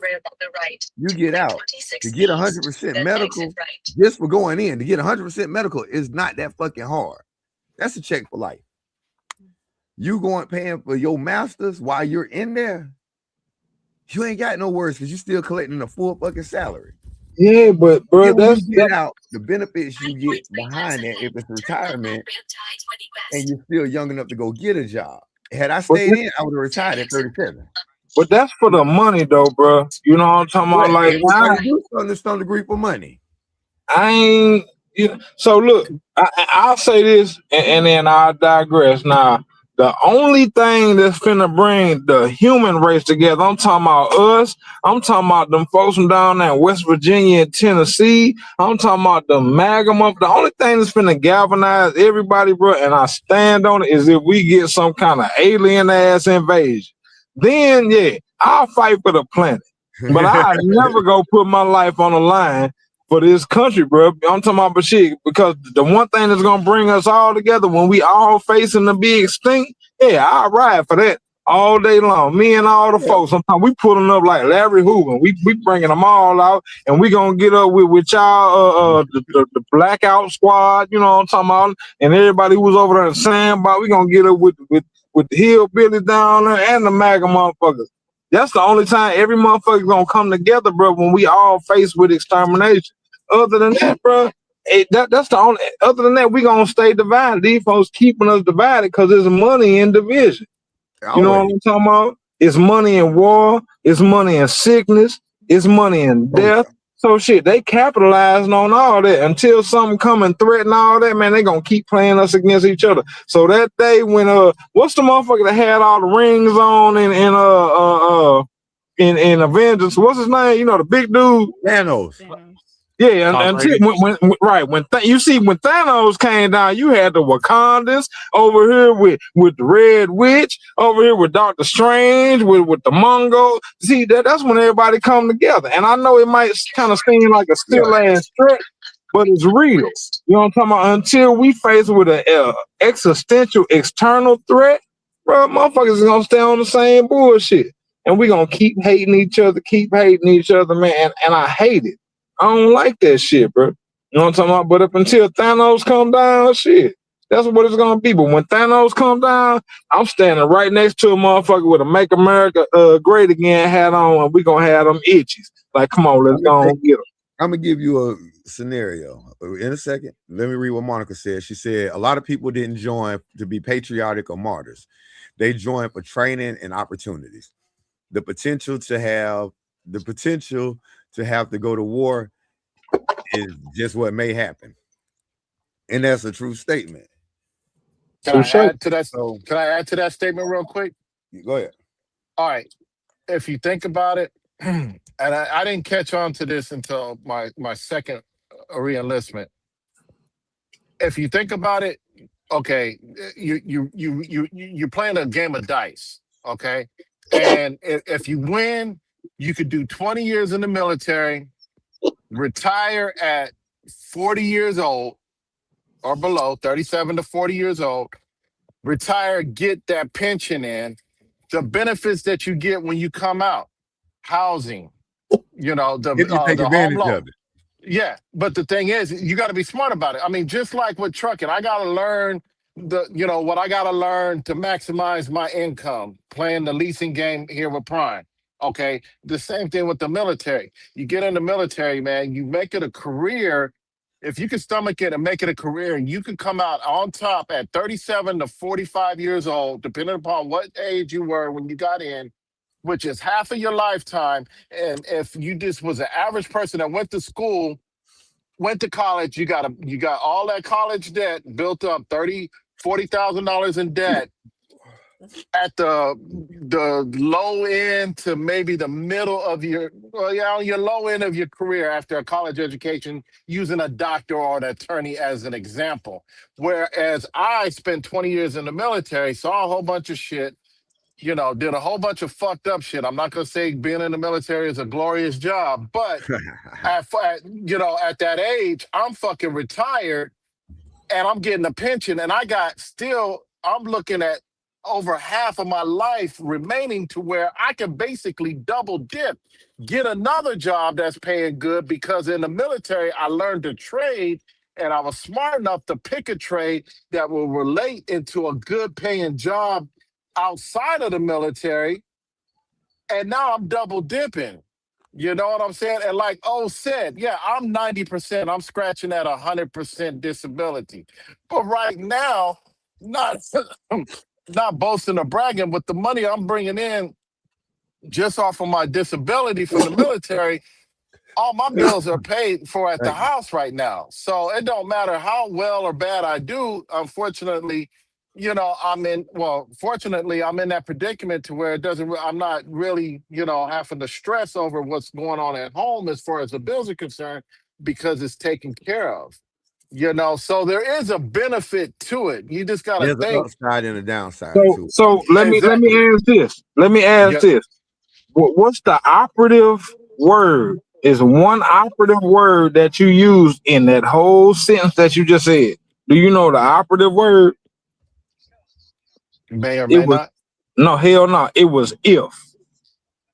You get out to get 100% medical just for going in. To get 100% medical is not that fucking hard. That's a check for life. You going paying for your masters while you're in there. You ain't got no worries because you're still collecting a full fucking salary. Yeah, but bro, that's out the benefits you get behind that if it's retirement and you're still young enough to go get a job. Had I stayed in, I would have retired at 37. But that's for the money, though, bro. You know what I'm talking about? Like, I do to some degree for money. I ain't. So look, I'll say this, and then I'll digress. Now, the only thing that's finna bring the human race together, I'm talking about us. I'm talking about them folks from down there in West Virginia and Tennessee. I'm talking about the magam up. The only thing that's finna galvanize everybody, bro, and I stand on it, is if we get some kind of alien ass invasion. Then, yeah, I'll fight for the planet. But I'll never go put my life on the line for this country, bro. I'm talking about shit, because the one thing that's gonna bring us all together when we all facing to be extinct, yeah, I'll ride for that all day long. Me and all the folks, sometimes we pulling up like Larry Hoover. We bringing them all out, and we gonna get up with y'all, the blackout squad, you know what I'm talking about, and everybody who was over there in the sandbox. We gonna get up with the hillbillies down there and the MAGA motherfuckers. That's the only time every motherfucker gonna come together, bro, when we all faced with extermination. Other than that, bro, that's the only. Other than that, we gonna stay divided. These folks keeping us divided because there's money in division. You know what I'm talking about? It's money in war. It's money in sickness. It's money in death. So shit, they capitalizing on all that until something come and threaten all that. Man, they gonna keep playing us against each other. So that day when what's the motherfucker that had all the rings on in Avengers? What's his name? You know, the big dude. Thanos. Yeah, until when Thanos came down, you had the Wakandans over here with the Red Witch, over here with Doctor Strange, with the Mongo. See, that's when everybody come together. And I know it might kind of seem like a still ass threat, but it's real. You know what I'm talking about? Until we face with an existential external threat, bro, motherfuckers is gonna stay on the same bullshit. And we gonna keep hating each other, man. And I hate it. I don't like that shit, bro. You know what I'm talking about? But up until Thanos come down, shit, that's what it's gonna be. But when Thanos come down, I'm standing right next to a motherfucker with a "Make America Great Again" hat on, and we gonna have them itchies. Like, come on, let's go and get them. I'm gonna give you a scenario in a second. Let me read what Monica said. She said a lot of people didn't join to be patriotic or martyrs. They joined for training and opportunities. The potential to have to go to war is just what may happen. And that's a true statement. Can I add to that? Can I add to that statement real quick? Go ahead. All right. If you think about it, and I didn't catch on to this until my second re-enlistment. If you think about it, okay, you're playing a game of dice, okay, and if you win, you could do 20 years in the military, retire at 40 years old or below, 37 to 40 years old, retire, get that pension in, the benefits that you get when you come out, housing, you know, If you take the home advantage loan. of it. Yeah, but the thing is, you got to be smart about it. I mean, just like with trucking, I got to learn what I got to learn to maximize my income, playing the leasing game here with Prime. Okay, the same thing with the military. You get in the military, man, you make it a career. If you can stomach it and make it a career, and you can come out on top at 37 to 45 years old, depending upon what age you were when you got in, which is half of your lifetime. And if you just was an average person that went to school, went to college, you got all that college debt built up, $40,000 in debt at the low end to maybe the middle of your low end of your career after a college education, using a doctor or an attorney as an example. Whereas I spent 20 years in the military, saw a whole bunch of shit, did a whole bunch of fucked up shit. I'm not gonna say being in the military is a glorious job, but at that age, I'm fucking retired and I'm getting a pension, and I'm looking at over half of my life remaining to where I can basically double dip, get another job that's paying good, because in the military, I learned to trade, and I was smart enough to pick a trade that will relate into a good paying job outside of the military. And now I'm double dipping. You know what I'm saying? And like O said, yeah, I'm 90%. I'm scratching at 100% disability. But right now, not boasting or bragging, with the money I'm bringing in just off of my disability from the military, all my bills are paid for at the house right now. So it don't matter how well or bad I do. Unfortunately, fortunately, I'm in that predicament to where I'm not really, having to stress over what's going on at home as far as the bills are concerned, because it's taken care of. So there is a benefit to it. You just got to think. There's an upside and a downside to it. So let me ask this. This. What's the operative word? Is one operative word that you used in that whole sentence that you just said? Do you know the operative word? May or may not. No, hell no. It was if.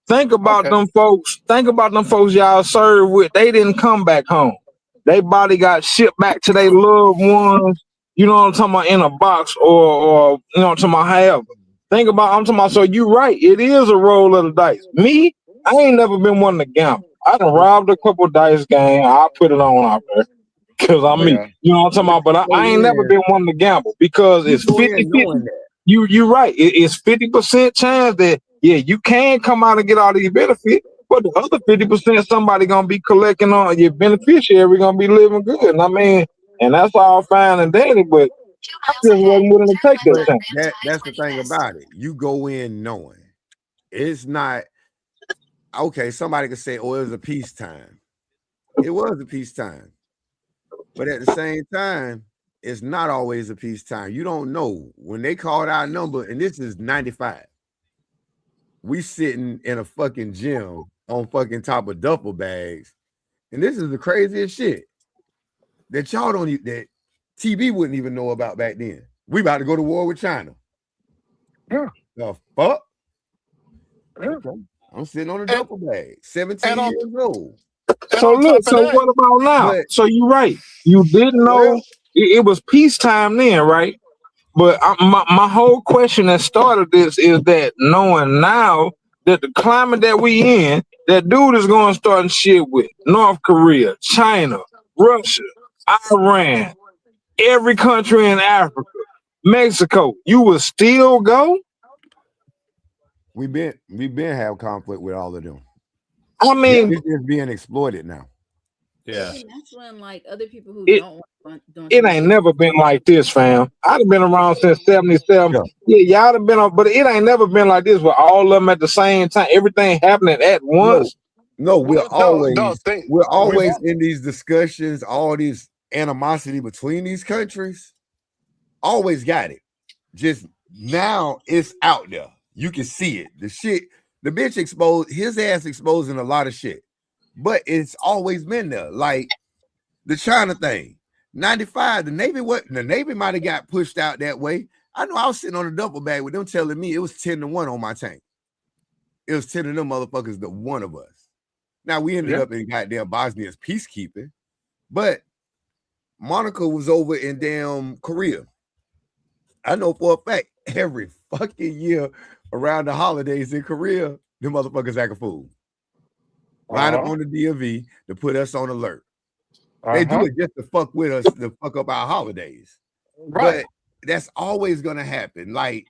Think about them folks. Think about them folks y'all served with. They didn't come back home. Their body got shipped back to their loved ones. You know what I'm talking about, in a box or you know what I'm talking about, however. Think about, I'm talking about, so you right. It is a roll of the dice. Me, I ain't never been one to gamble. I done robbed a couple dice games. I put it on out there because I'm me. You know what I'm talking about? But I ain't never been one to gamble because it's 50-50. You right. It's 50% chance that, yeah, you can come out and get all these benefits, but the other 50% somebody gonna be collecting on your beneficiary, gonna be living good. And I mean, and that's all fine and dandy, but I just wasn't willing to take that chance. That's the thing about it. You go in knowing it's not okay. Somebody could say, "Oh, it was a peacetime." It was a peacetime, but at the same time, it's not always a peacetime. You don't know when they called our number, and this is 95. We sitting in a fucking gym on fucking top of duffel bags, and this is the craziest shit that y'all don't that TV wouldn't even know about back then. We about to go to war with China. Yeah. The fuck? Yeah. I'm sitting on a duffel bag, 17 years old. So look, so what about now? So you're right. You didn't know it was peacetime then, right? But my whole question that started this is that knowing now that the climate that we in, that dude is going to start shit with North Korea, China, Russia, Iran, every country in Africa, Mexico. You will still go? We've been having conflict with all of them. I mean, it's just being exploited now. Yeah, and that's when like other people who don't want it ain't never been like this, fam. I'd have been around since 77. Yeah, y'all have been, but it ain't never been like this with all of them at the same time. Everything happening at once. No, we're always in these discussions, all these animosity between these countries. Always got it. Just now it's out there. You can see it. The shit, the bitch exposed, his ass exposing a lot of shit. But it's always been there. Like the China thing. 95, the Navy might have got pushed out that way. I know I was sitting on a duffel bag with them telling me it was 10-1 on my tank. It was 10 of them motherfuckers to one of us. Now we ended up in goddamn Bosnia as peacekeeping, but Monica was over in damn Korea. I know for a fact every fucking year around the holidays in Korea, them motherfuckers act a fool. Line up on the DMV to put us on alert. They do it just to fuck with us, to fuck up our holidays. Right. But that's always gonna happen. Like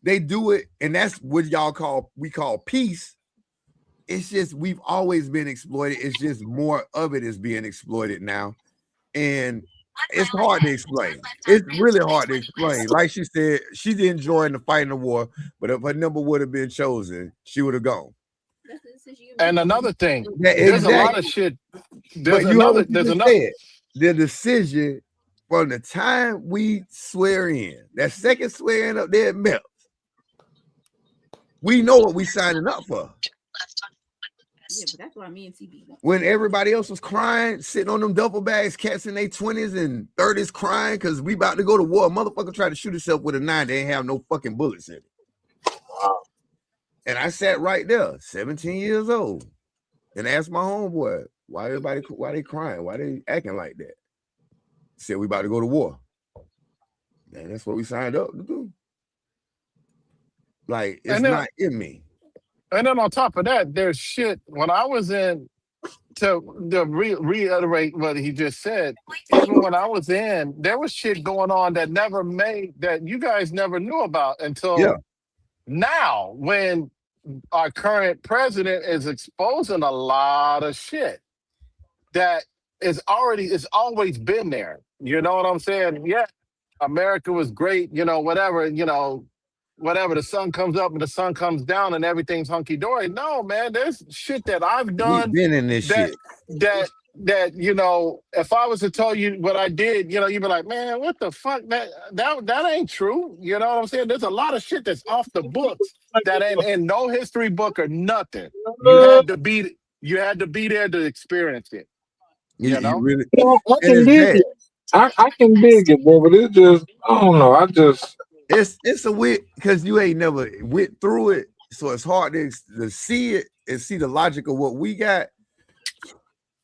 they do it, and that's what we call peace. It's just we've always been exploited. It's just more of it is being exploited now. And it's hard to explain. It's really hard to explain. Like she said, she didn't join the fight in the war, but if her number would have been chosen, she would have gone. And another thing, there's a lot of shit. There's another. The decision from the time we swear in, that second swearing up there melts. We know what we signing up for. Yeah, but that's why me and TB. When everybody else was crying, sitting on them duffel bags, cats in their 20s and 30s crying because we about to go to war. A motherfucker tried to shoot himself with a 9. They ain't have no fucking bullets in it. Wow. And I sat right there, 17 years old, and asked my homeboy, why they crying? Why they acting like that? Said we about to go to war. And that's what we signed up to do. Like, it's not in me. And then on top of that, there's shit. When I was in, to reiterate what he just said, even when I was in, there was shit going on that that you guys never knew about until now, when our current president is exposing a lot of shit that is always been there. You know what I'm saying? Yeah, America was great, whatever, whatever, the sun comes up and the sun comes down and everything's hunky-dory. No, man, there's shit that I've done. We've been in this shit. That if I was to tell you what I did, you'd be like, man, what the fuck? That ain't true. You know what I'm saying? There's a lot of shit that's off the books that ain't in no history book or nothing. You had to be there to experience it. You really, I can dig it. I can dig it, bro, but it's just, I don't know. It's a weird, because you ain't never went through it, so it's hard to see it and see the logic of what we got.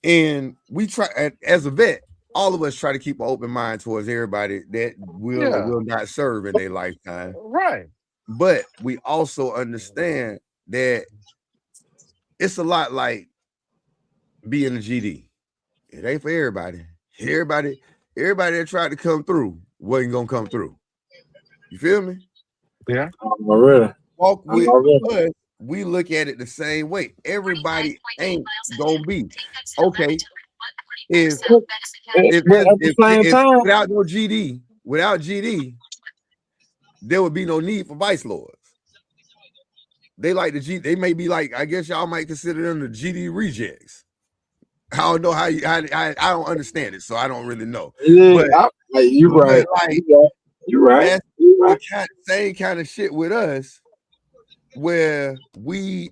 And we try, as a vet, all of us try to keep an open mind towards everybody that will or will not serve in their lifetime. Right. But we also understand that it's a lot like being a GD. It ain't for everybody. Everybody that tried to come through wasn't gonna come through. You feel me? Yeah. Really. Walk with us, we look at it the same way. Everybody ain't gonna be okay. If without no GD, there would be no need for vice lords. They like the G. They may be like, I guess y'all might consider them the GD rejects. I don't know how I don't understand it, so I don't really know. Yeah, you're right. You're right. That's the same kind of shit with us, where we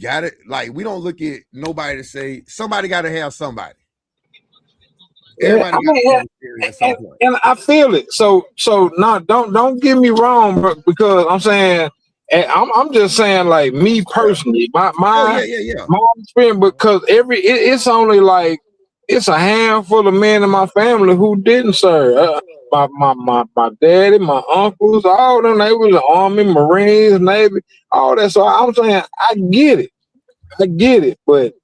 got it. Like, we don't look at nobody to say somebody got to have somebody. Everybody and I feel it. So now don't get me wrong, bro, because I'm saying, I'm just saying, like, me personally, my experience, because it's only like it's a handful of men in my family who didn't serve. my daddy, my uncles, all of them, they was the Army, Marines, Navy, all that. So I'm saying I get it, but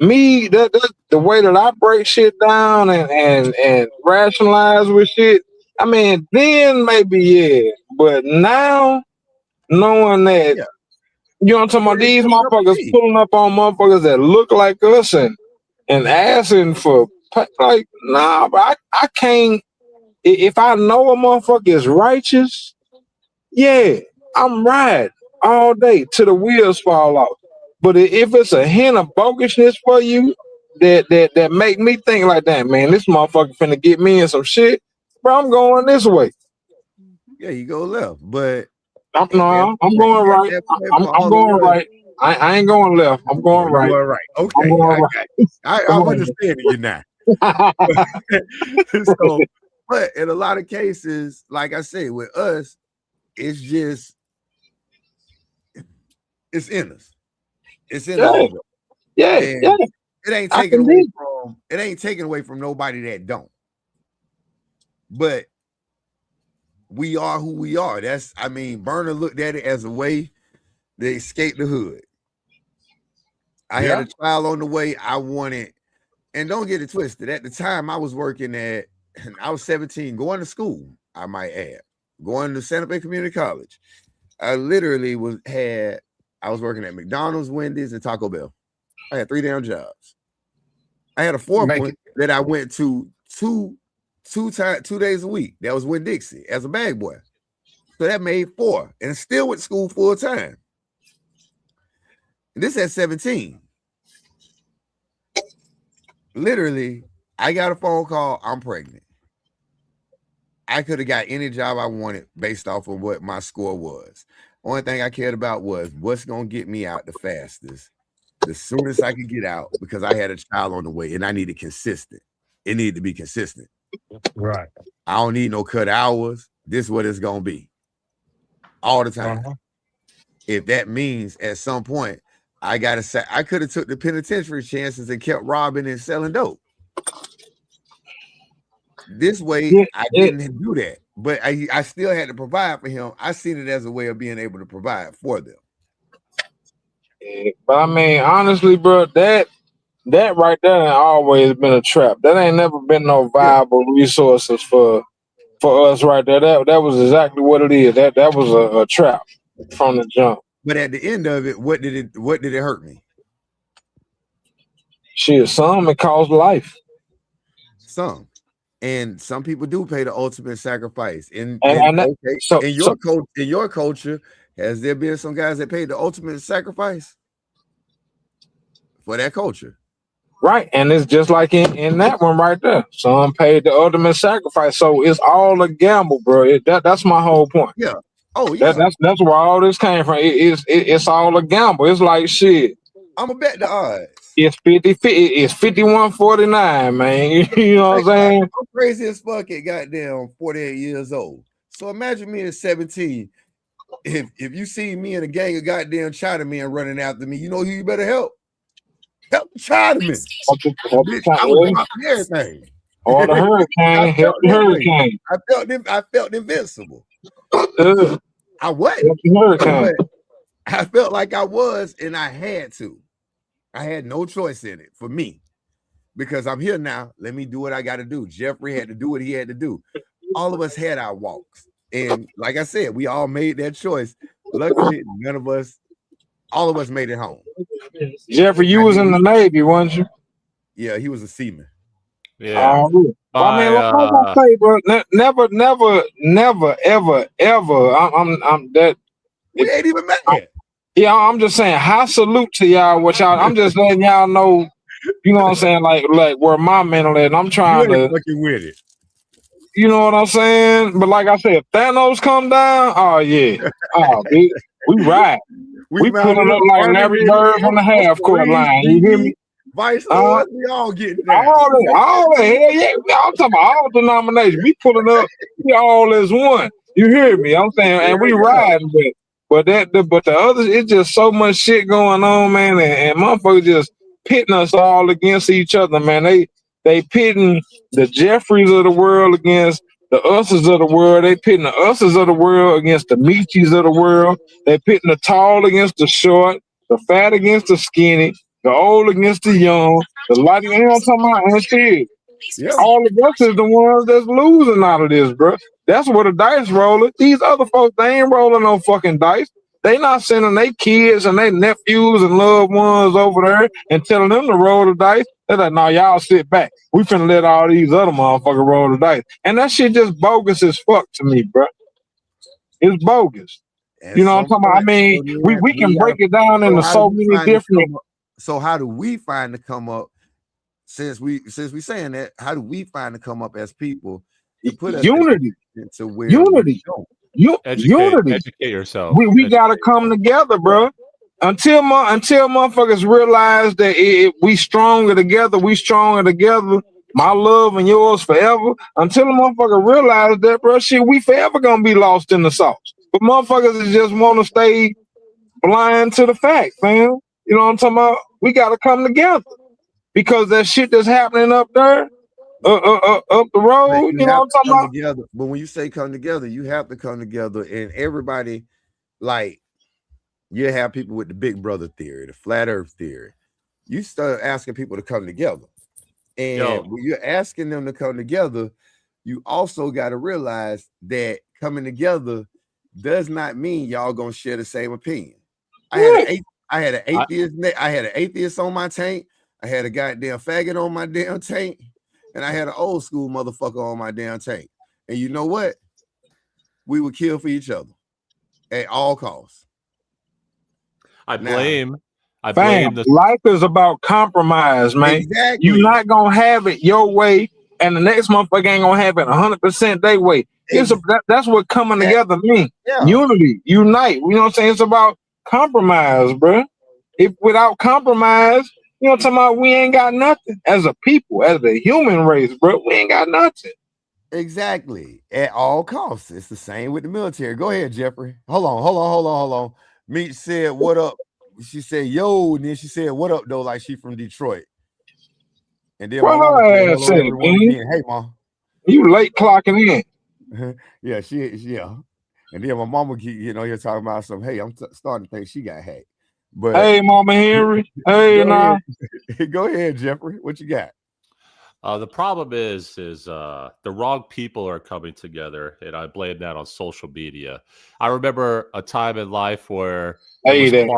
me, that's the way that I break shit down and rationalize with shit. I mean, then maybe yeah, but now knowing that, Yeah. you know what I'm talking about, these motherfuckers pulling up on motherfuckers that look like us and asking for like, nah, but I can't. If I know a motherfucker is righteous, yeah, I'm riding all day till the wheels fall off. But if it's a hint of bogushness for you that make me think like that, man, this motherfucker finna get me in some shit, bro, I'm going this way. Yeah, you go left, but I'm going right. I'm going right. I ain't going left. I'm going right. Going right. Okay, I'm going right. I'm understanding you now. So, but in a lot of cases, like I say, with us, it's just it's in us. It's in all of us. Yeah, and yeah. It ain't taken away from nobody that don't. But we are who we are. Burner looked at it as a way to escape the hood. I had a child on the way. I wanted, and don't get it twisted. At the time, I was working I was 17, going to school, I might add, going to Santa Fe Community College. I literally was working at McDonald's, Wendy's, and Taco Bell. I had 3 damn jobs. I had a 4-point that I went to two days a week. That was Winn-Dixie as a bag boy. So that made 4, and still went to school full time. And this at 17. Literally, I got a phone call. I'm pregnant. I could have got any job I wanted based off of what my score was. Only thing I cared about was what's going to get me out the fastest, the soonest I could get out, because I had a child on the way and I needed consistent. It needed to be consistent. Right. I don't need no cut hours. This is what it's going to be all the time. If that means at some point I got to say, I could have took the penitentiary chances and kept robbing and selling dope. This way, I didn't do that, but I still had to provide for him. I seen it as a way of being able to provide for them. But I mean, honestly, bro, that right there ain't always been a trap. That ain't never been no viable resources for us right there. That was exactly what it is. That was a trap from the jump. But at the end of it, what did it hurt me? Shit, some it cost life. Some. And some people do pay the ultimate sacrifice. In your culture, has there been some guys that paid the ultimate sacrifice for that culture? Right, and it's just like in that one right there. Some paid the ultimate sacrifice, so it's all a gamble, bro. That's my whole point. Yeah. Oh yeah. That's where all this came from. It's all a gamble. It's like shit. I'm gonna bet the odds. It's 50. It's 51-49, man. You know what I'm saying? I'm crazy as fuck at goddamn 48 years old. So imagine me at 17. If you see me in a gang of goddamn Chinamen running after me, you know who you better help? Help the Chinamen. I was dropping everything. Or the hurricane. Help the hurricane. I felt invincible. I wasn't. Help the hurricane. But I felt like I was, and I had to. I had no choice in it for me, because I'm here now. Let me do what I got to do. Jeffrey had to do what he had to do. All of us had our walks. And like I said, we all made that choice. Luckily, all of us made it home. Jeffrey, you was in the Navy, wasn't you? Yeah, he was a seaman. Yeah. I mean, like I say, bro, never, ever. I'm that. We ain't even mad. Yeah, I'm just saying, high salute to y'all. I'm just letting y'all know, you know what I'm saying, like where my mental is. And I'm trying to fucking with it. You know what I'm saying? But like I said, if Thanos come down, oh yeah, dude, we ride. We pulling up like Larry Bird on the half court line. You hear me? Vice Lord, we all getting that. All that, hell yeah. I'm talking about all denominations. We pulling up, we all as one. You hear me? I'm saying, and we riding, but the others, it's just so much shit going on, man, and motherfuckers just pitting us all against each other, man. They pitting the Jeffries of the world against the us's of the world. They pitting the us's of the world against the meaties of the world. They pitting the tall against the short, the fat against the skinny, the old against the young, the light. You know what I'm talking about? And shit. Yeah. All of us is the ones that's losing out of this, bro. That's where the dice rolling. These other folks, they ain't rolling no fucking dice. They not sending their kids and their nephews and loved ones over there and telling them to roll the dice. They're like, no, y'all sit back. We finna let all these other motherfuckers roll the dice. And that shit just bogus as fuck to me, bro. It's bogus. At You know what I'm some talking about? I point, mean, we can break it down so into how so do we many find the different. come up? So how do we find to come up? Since we saying that, how do we find to come up as people to put us Unity. to where Unity. Unity. Educate yourself. We gotta come together, bro. Until motherfuckers realize that we stronger together, my love and yours forever. Until the motherfucker realize that, bro, shit, we forever gonna be lost in the sauce. But motherfuckers just want to stay blind to the fact, man. You know what I'm talking about? We gotta come together because that shit that's happening up there, up the road. You know what I'm talking about? together. But when you say come together, you have to come together, and everybody, like, you have people with the Big Brother theory, the flat Earth theory. You start asking people to come together, and when you're asking them to come together, you also got to realize that coming together does not mean y'all gonna share the same opinion. I had an atheist on my tank. I had a goddamn faggot on my damn tank, and I had an old school motherfucker on my damn tank. And you know what? We would kill for each other at all costs. I blame life is about compromise, man. Exactly. You're not gonna have it your way, and the next motherfucker ain't gonna have it 100% their way. That's what coming together means. Yeah. Unity, unite. You know what I'm saying? It's about compromise, bro. If without compromise, you know what I'm talking about, we ain't got nothing as a people, as a human race, bro. We ain't got nothing. Exactly. At all costs. It's the same with the military. Go ahead, Jeffrey. Hold on. Meat said, what up? She said, yo, and then she said, what up, though, like she from Detroit. And then my mama said, hello, everyone again. Hey, Mom. You late clocking in. Yeah, yeah. And then my mama, you're talking about some, hey, I'm starting to think she got hacked. But hey, Mama Henry. Hey, go ahead, Jeffrey. What you got? The problem is the wrong people are coming together, and I blame that on social media. I remember a time in life where it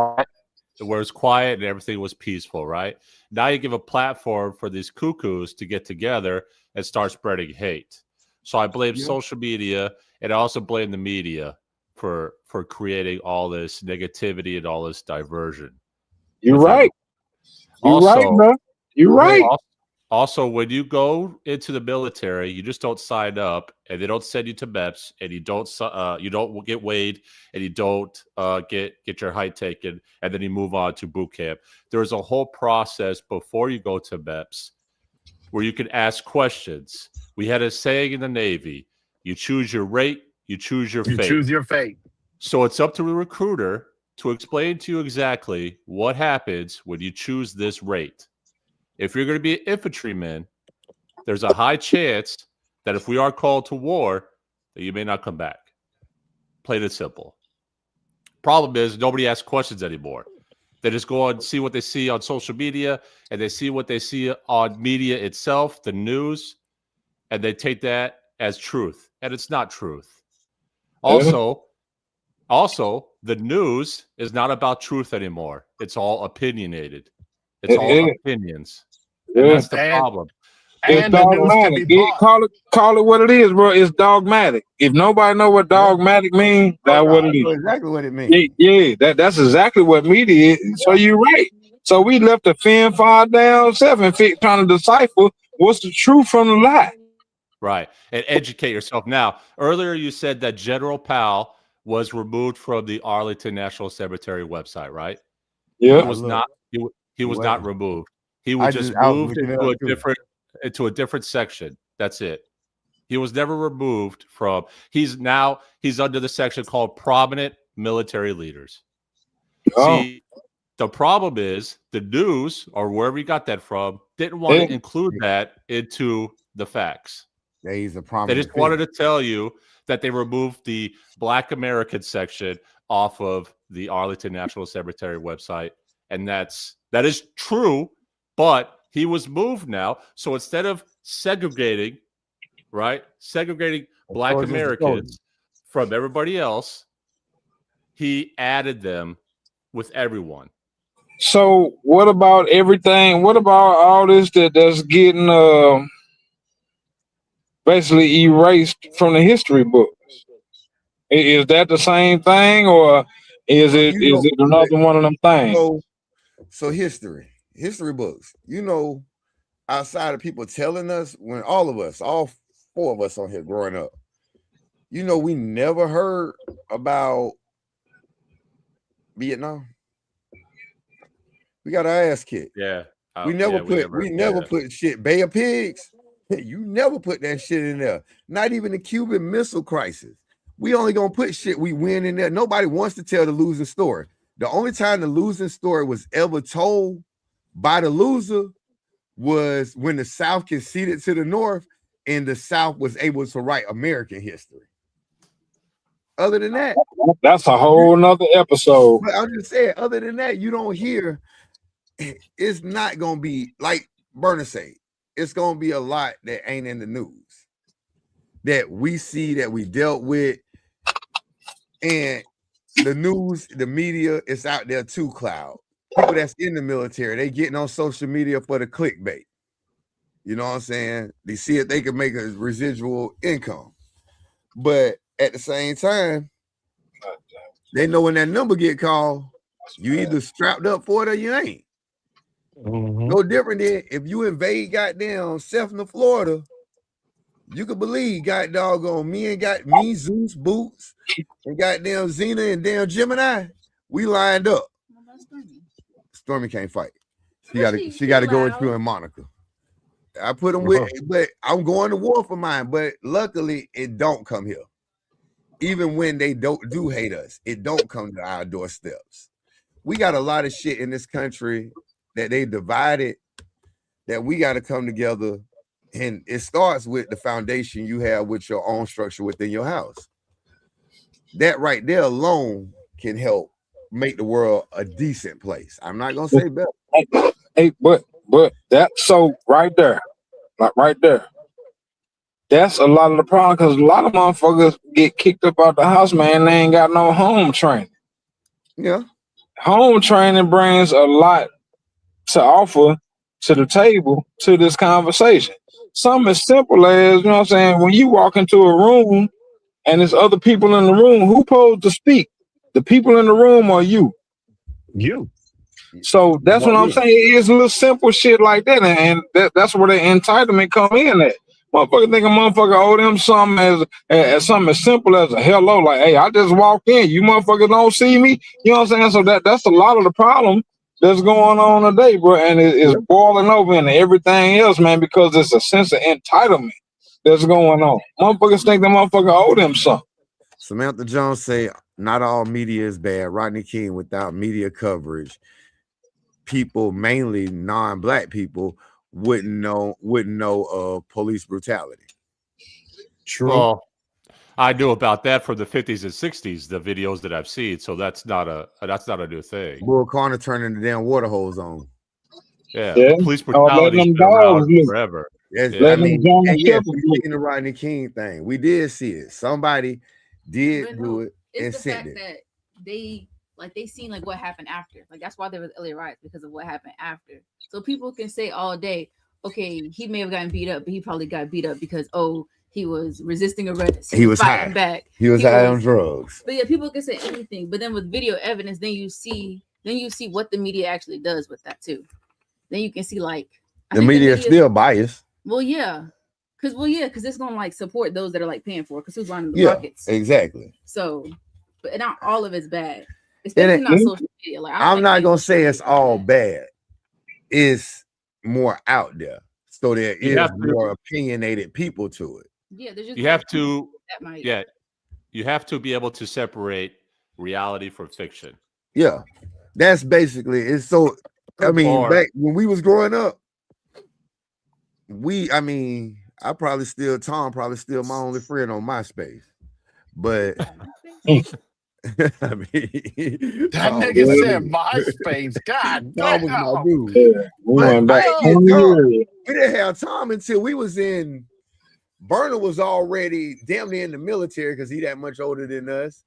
was quiet and everything was peaceful, right? Now you give a platform for these cuckoos to get together and start spreading hate. So I blame social media, and I also blame the media for creating all this negativity and all this diversion. You're right. You're right, bro. You're right. Also, when you go into the military, you just don't sign up, and they don't send you to MEPS, and you don't get weighed, and you don't get your height taken, and then you move on to boot camp. There's a whole process before you go to MEPS where you can ask questions. We had a saying in the Navy: you choose your rate, you choose your fate. You choose your fate. So it's up to the recruiter to explain to you exactly what happens when you choose this rate. If you're going to be an infantryman, there's a high chance that if we are called to war, that you may not come back. Plain and simple. Problem is, nobody asks questions anymore. They just go and see what they see on social media, and they see what they see on media itself, the news, and they take that as truth. And it's not truth. Also, the news is not about truth anymore. It's all opinionated. It's all opinions. And that's the problem. It's dogmatic. Call it what it is, bro. It's dogmatic. If nobody know what dogmatic means, that's what it is. Exactly what it means. Yeah, that's exactly what media is. So you're right. So we left the fin far down 7 feet trying to decipher what's the truth from the lie. Right. And educate yourself. Now, earlier you said that General Powell was removed from the Arlington National Cemetery website, right? Yeah. He was not. He was not removed. He was just moved into a different section. That's it. He was never removed from. He's under the section called prominent military leaders. See, the problem is the news or wherever you got that from didn't want to include that into the facts. Yeah, he's a They prominent. just wanted to tell you that they removed the Black American section off of the Arlington National Cemetery website, and that is true. But he was moved now, so instead of segregating Black Americans from everybody else, he added them with everyone. So what about everything? What about all this that's getting basically erased from the history books? Is that the same thing, or is it another one of them things? So history books. Outside of people telling us, when all 4 of us on here growing up, we never heard about Vietnam. We got our ass kicked. Yeah. We never put shit. Bay of Pigs. You never put that shit in there. Not even the Cuban Missile Crisis. We only gonna put shit we win in there. Nobody wants to tell the losing story. The only time the losing story was ever told by the loser was when the South conceded to the North and the South was able to write American history. Other than that, that's a whole nother episode. But I'm just saying, other than that, you don't hear. It's not gonna be like Bernie say. It's gonna be a lot that ain't in the news that we see, that we dealt with, and the news, the media is out there too. Cloud people that's in the military, they getting on social media for the clickbait. You know what I'm saying? They see if they can make a residual income, but at the same time, they know when that number get called, you either strapped up for it or you ain't. No different than if you invade goddamn Sefner, Florida, you can believe God doggone me, Zeus, Boots, and goddamn Xena and damn Gemini, we lined up. Stormy can't fight. She gotta go with you and Monica. I put them with, but I'm going to war for mine. But luckily, it don't come here. Even when they do hate us, it don't come to our doorsteps. We got a lot of shit in this country that they divided, that we got to come together, and it starts with the foundation you have with your own structure within your house. That right there alone can help make the world a decent place. I'm not gonna say better. Hey, but that's so right there, like right there. That's a lot of the problem, because a lot of motherfuckers get kicked up out the house, man. They ain't got no home training. Yeah, home training brings a lot to offer to the table, to this conversation. Something as simple as, you know what I'm saying, when you walk into a room and there's other people in the room, who supposed to speak? The people in the room or you? You. So that's what I'm saying. It's a little simple shit like that, and that's where the entitlement come in at. Motherfucker think a motherfucker owe them something as something as simple as a hello, like, hey, I just walked in, you motherfuckers don't see me. You know what I'm saying? So that's a lot of the problem that's going on today, bro, and it's boiling over into everything else, man, because it's a sense of entitlement that's going on. Motherfuckers think the motherfucker owe them something. Samantha Jones say, not all media is bad. Rodney King, without media coverage, people, mainly non-black people, wouldn't know of police brutality. True. Well, I knew about that from the 50s and 60s, the videos that I've seen. So that's not a new thing. Bull Corner turning the damn water hose on. Yeah. Police brutality's been around forever. Yes, I mean, yes, we seen the Rodney King thing. We did see it. Somebody did do it and sent it. That they seen like what happened after. Like that's why there was LA riots, because of what happened after. So people can say all day, okay, he may have gotten beat up, but he probably got beat up because he was resisting arrest. He was fighting high. Back. He was high on drugs. But yeah, people can say anything. But then with video evidence, then you see what the media actually does with that too. Then you can see like the media is still biased. Well, yeah. Because it's gonna like support those that are like paying for it, because who's running the buckets. Exactly. So, but not all of it's bad. Especially not social media. Like I'm not gonna say it's all bad. It's more out there. So there is more opinionated people to it. Yeah, there's just you have to you have to be able to separate reality from fiction. Yeah. That's basically it's so back when we was growing up, Tom probably still my only friend on MySpace. But I mean, That Tom nigga was my said dude. MySpace. God Tom was my damn. dude. Yeah, we But went back I 20 Tom. years. We didn't have Tom until we was in. Burner was already damn near in the military because he that much older than us.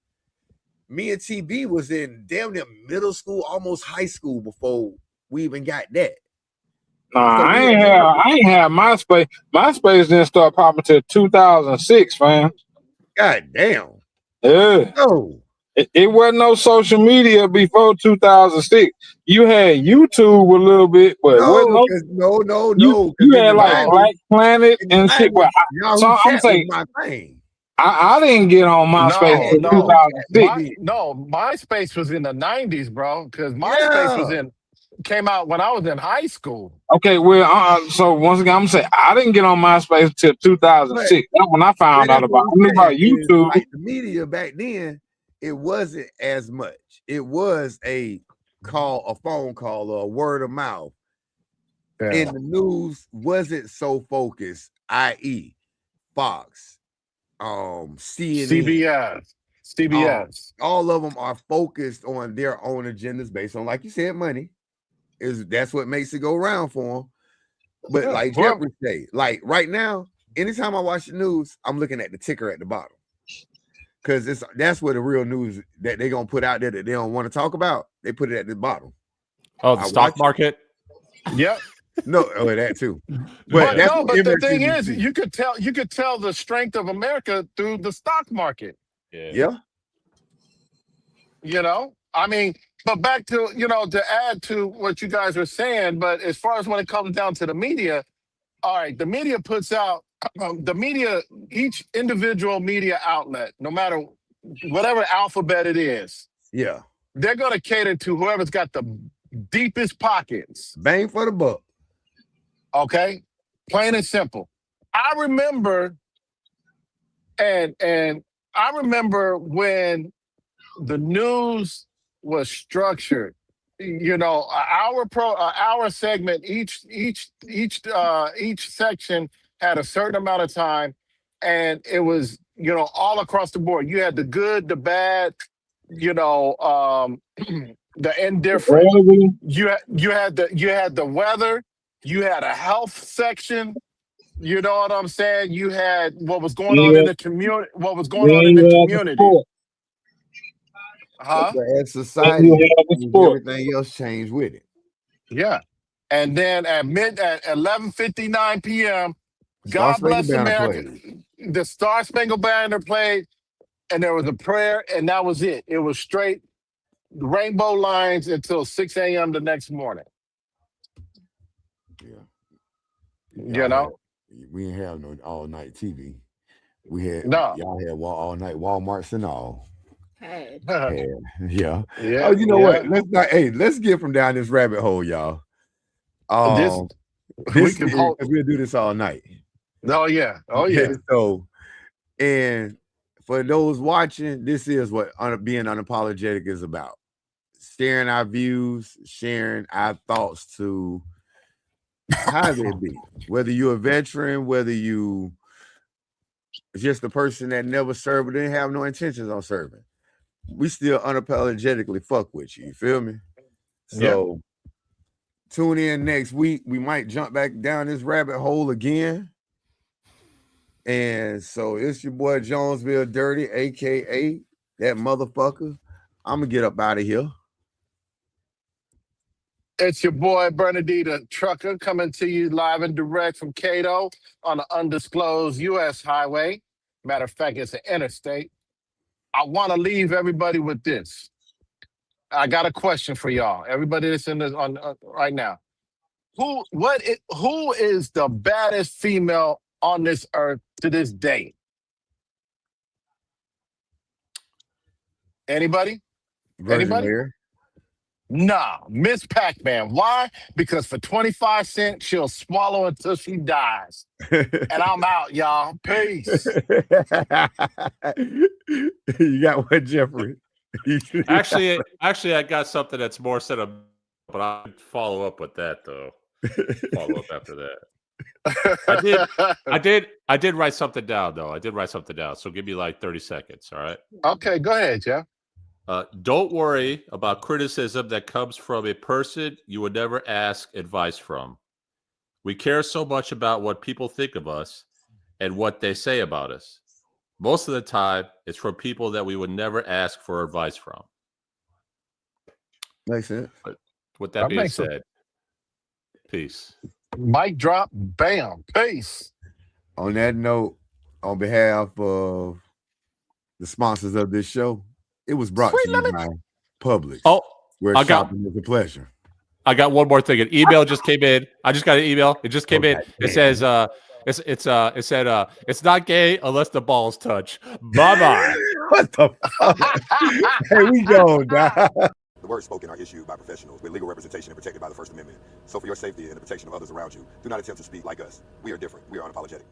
Me and TB was in damn near middle school, almost high school before we even got that. Nah, So I ain't have MySpace. MySpace didn't start popping till 2006, fam. God damn. Yeah. No. It wasn't no social media before 2006. You had YouTube a little bit, but it wasn't No, you because in had the like 90s, Black Planet and shit. But Yahoo so I'm Chat was saying my thing. I didn't get on MySpace No, till no. 2006. MySpace was in the 90s, bro. Because MySpace came out when I was in high school. Okay, well, so once again, I'm gonna say I didn't get on MySpace till 2006. That's when I found out about. I knew about YouTube. Like the media back then, it wasn't as much. It was a phone call, or a word of mouth. Yeah. And the news wasn't so focused, i.e., Fox, CNN, CBS. all of them are focused on their own agendas based on, like you said, money. That's what makes it go around for them. But like Jeffrey say, like right now, anytime I watch the news, I'm looking at the ticker at the bottom. Because that's where the real news that they're gonna put out there that they don't want to talk about, they put it at the bottom. Oh, the stock market? Yep. No, that too. But the thing is, you could tell the strength of America through the stock market. Yeah. You know, I mean, but back to, to add to what you guys were saying, but as far as when it comes down to the media, all right, the media puts out each individual media outlet, no matter whatever alphabet it is. Yeah. They're going to cater to whoever's got the deepest pockets. Bang for the buck. Okay? Plain and simple. I remember, and I remember when the news was structured. Our segment, each section had a certain amount of time, and it was, all across the board. You had the good, the bad, the indifferent. You had the weather. You had a health section. You know what I'm saying? You had what was going on in the community. What was going on in the community? But as society, everything else changed with it. Yeah. And then at 11:59 p.m., God Bless America, the Star Spangled Banner played, and there was a prayer, and that was it. It was straight rainbow lines until 6 a.m. the next morning. Yeah. We didn't have no all-night TV. We had y'all had all-night Walmarts and all. Yeah. Oh, you know what? Let's get from down this rabbit hole, y'all. We'll do this all night. Oh yeah. So, and for those watching, this is what being unapologetic is about. Sharing our views, sharing our thoughts to how they be. Whether you're a veteran, whether you just a person that never served but didn't have no intentions on serving. We still unapologetically fuck with you. You feel me? So tune in next week. We might jump back down this rabbit hole again. And so it's your boy Jonesville Dirty, aka that motherfucker. I'm gonna get up out of here. It's your boy Bernadita Trucker coming to you live and direct from Cato on the undisclosed U.S. highway. Matter of fact, it's an interstate. I want to leave everybody with this. I got a question for y'all. Everybody that's in this on right now. Who is the baddest female on this earth to this day? Anybody? Anybody? Nah, Miss Pac-Man. Why? Because for 25 cents, she'll swallow until she dies. And I'm out, y'all. Peace. You got one, Jeffrey. Actually, I got something that's more set up, but I'll follow up with that though. Follow up after that. I did write something down though. I did write something down. So give me like 30 seconds. All right. Okay, go ahead, Jeff. Don't worry about criticism that comes from a person you would never ask advice from. We care so much about what people think of us and what they say about us. Most of the time, it's from people that we would never ask for advice from. Makes sense. But with that being said, peace. Mic drop, bam, peace. On that note, on behalf of the sponsors of this show, it was brought to you by Publix. Oh, where shopping is a pleasure. I got one more thing. An email just came in. I just got an email. It just came in. It says, it said, it's not gay unless the balls touch. Bye bye. What the fuck? Here we go, dog. The words spoken are issued by professionals with legal representation and protected by the First Amendment. So for your safety and the protection of others around you, do not attempt to speak like us. We are different. We are unapologetic.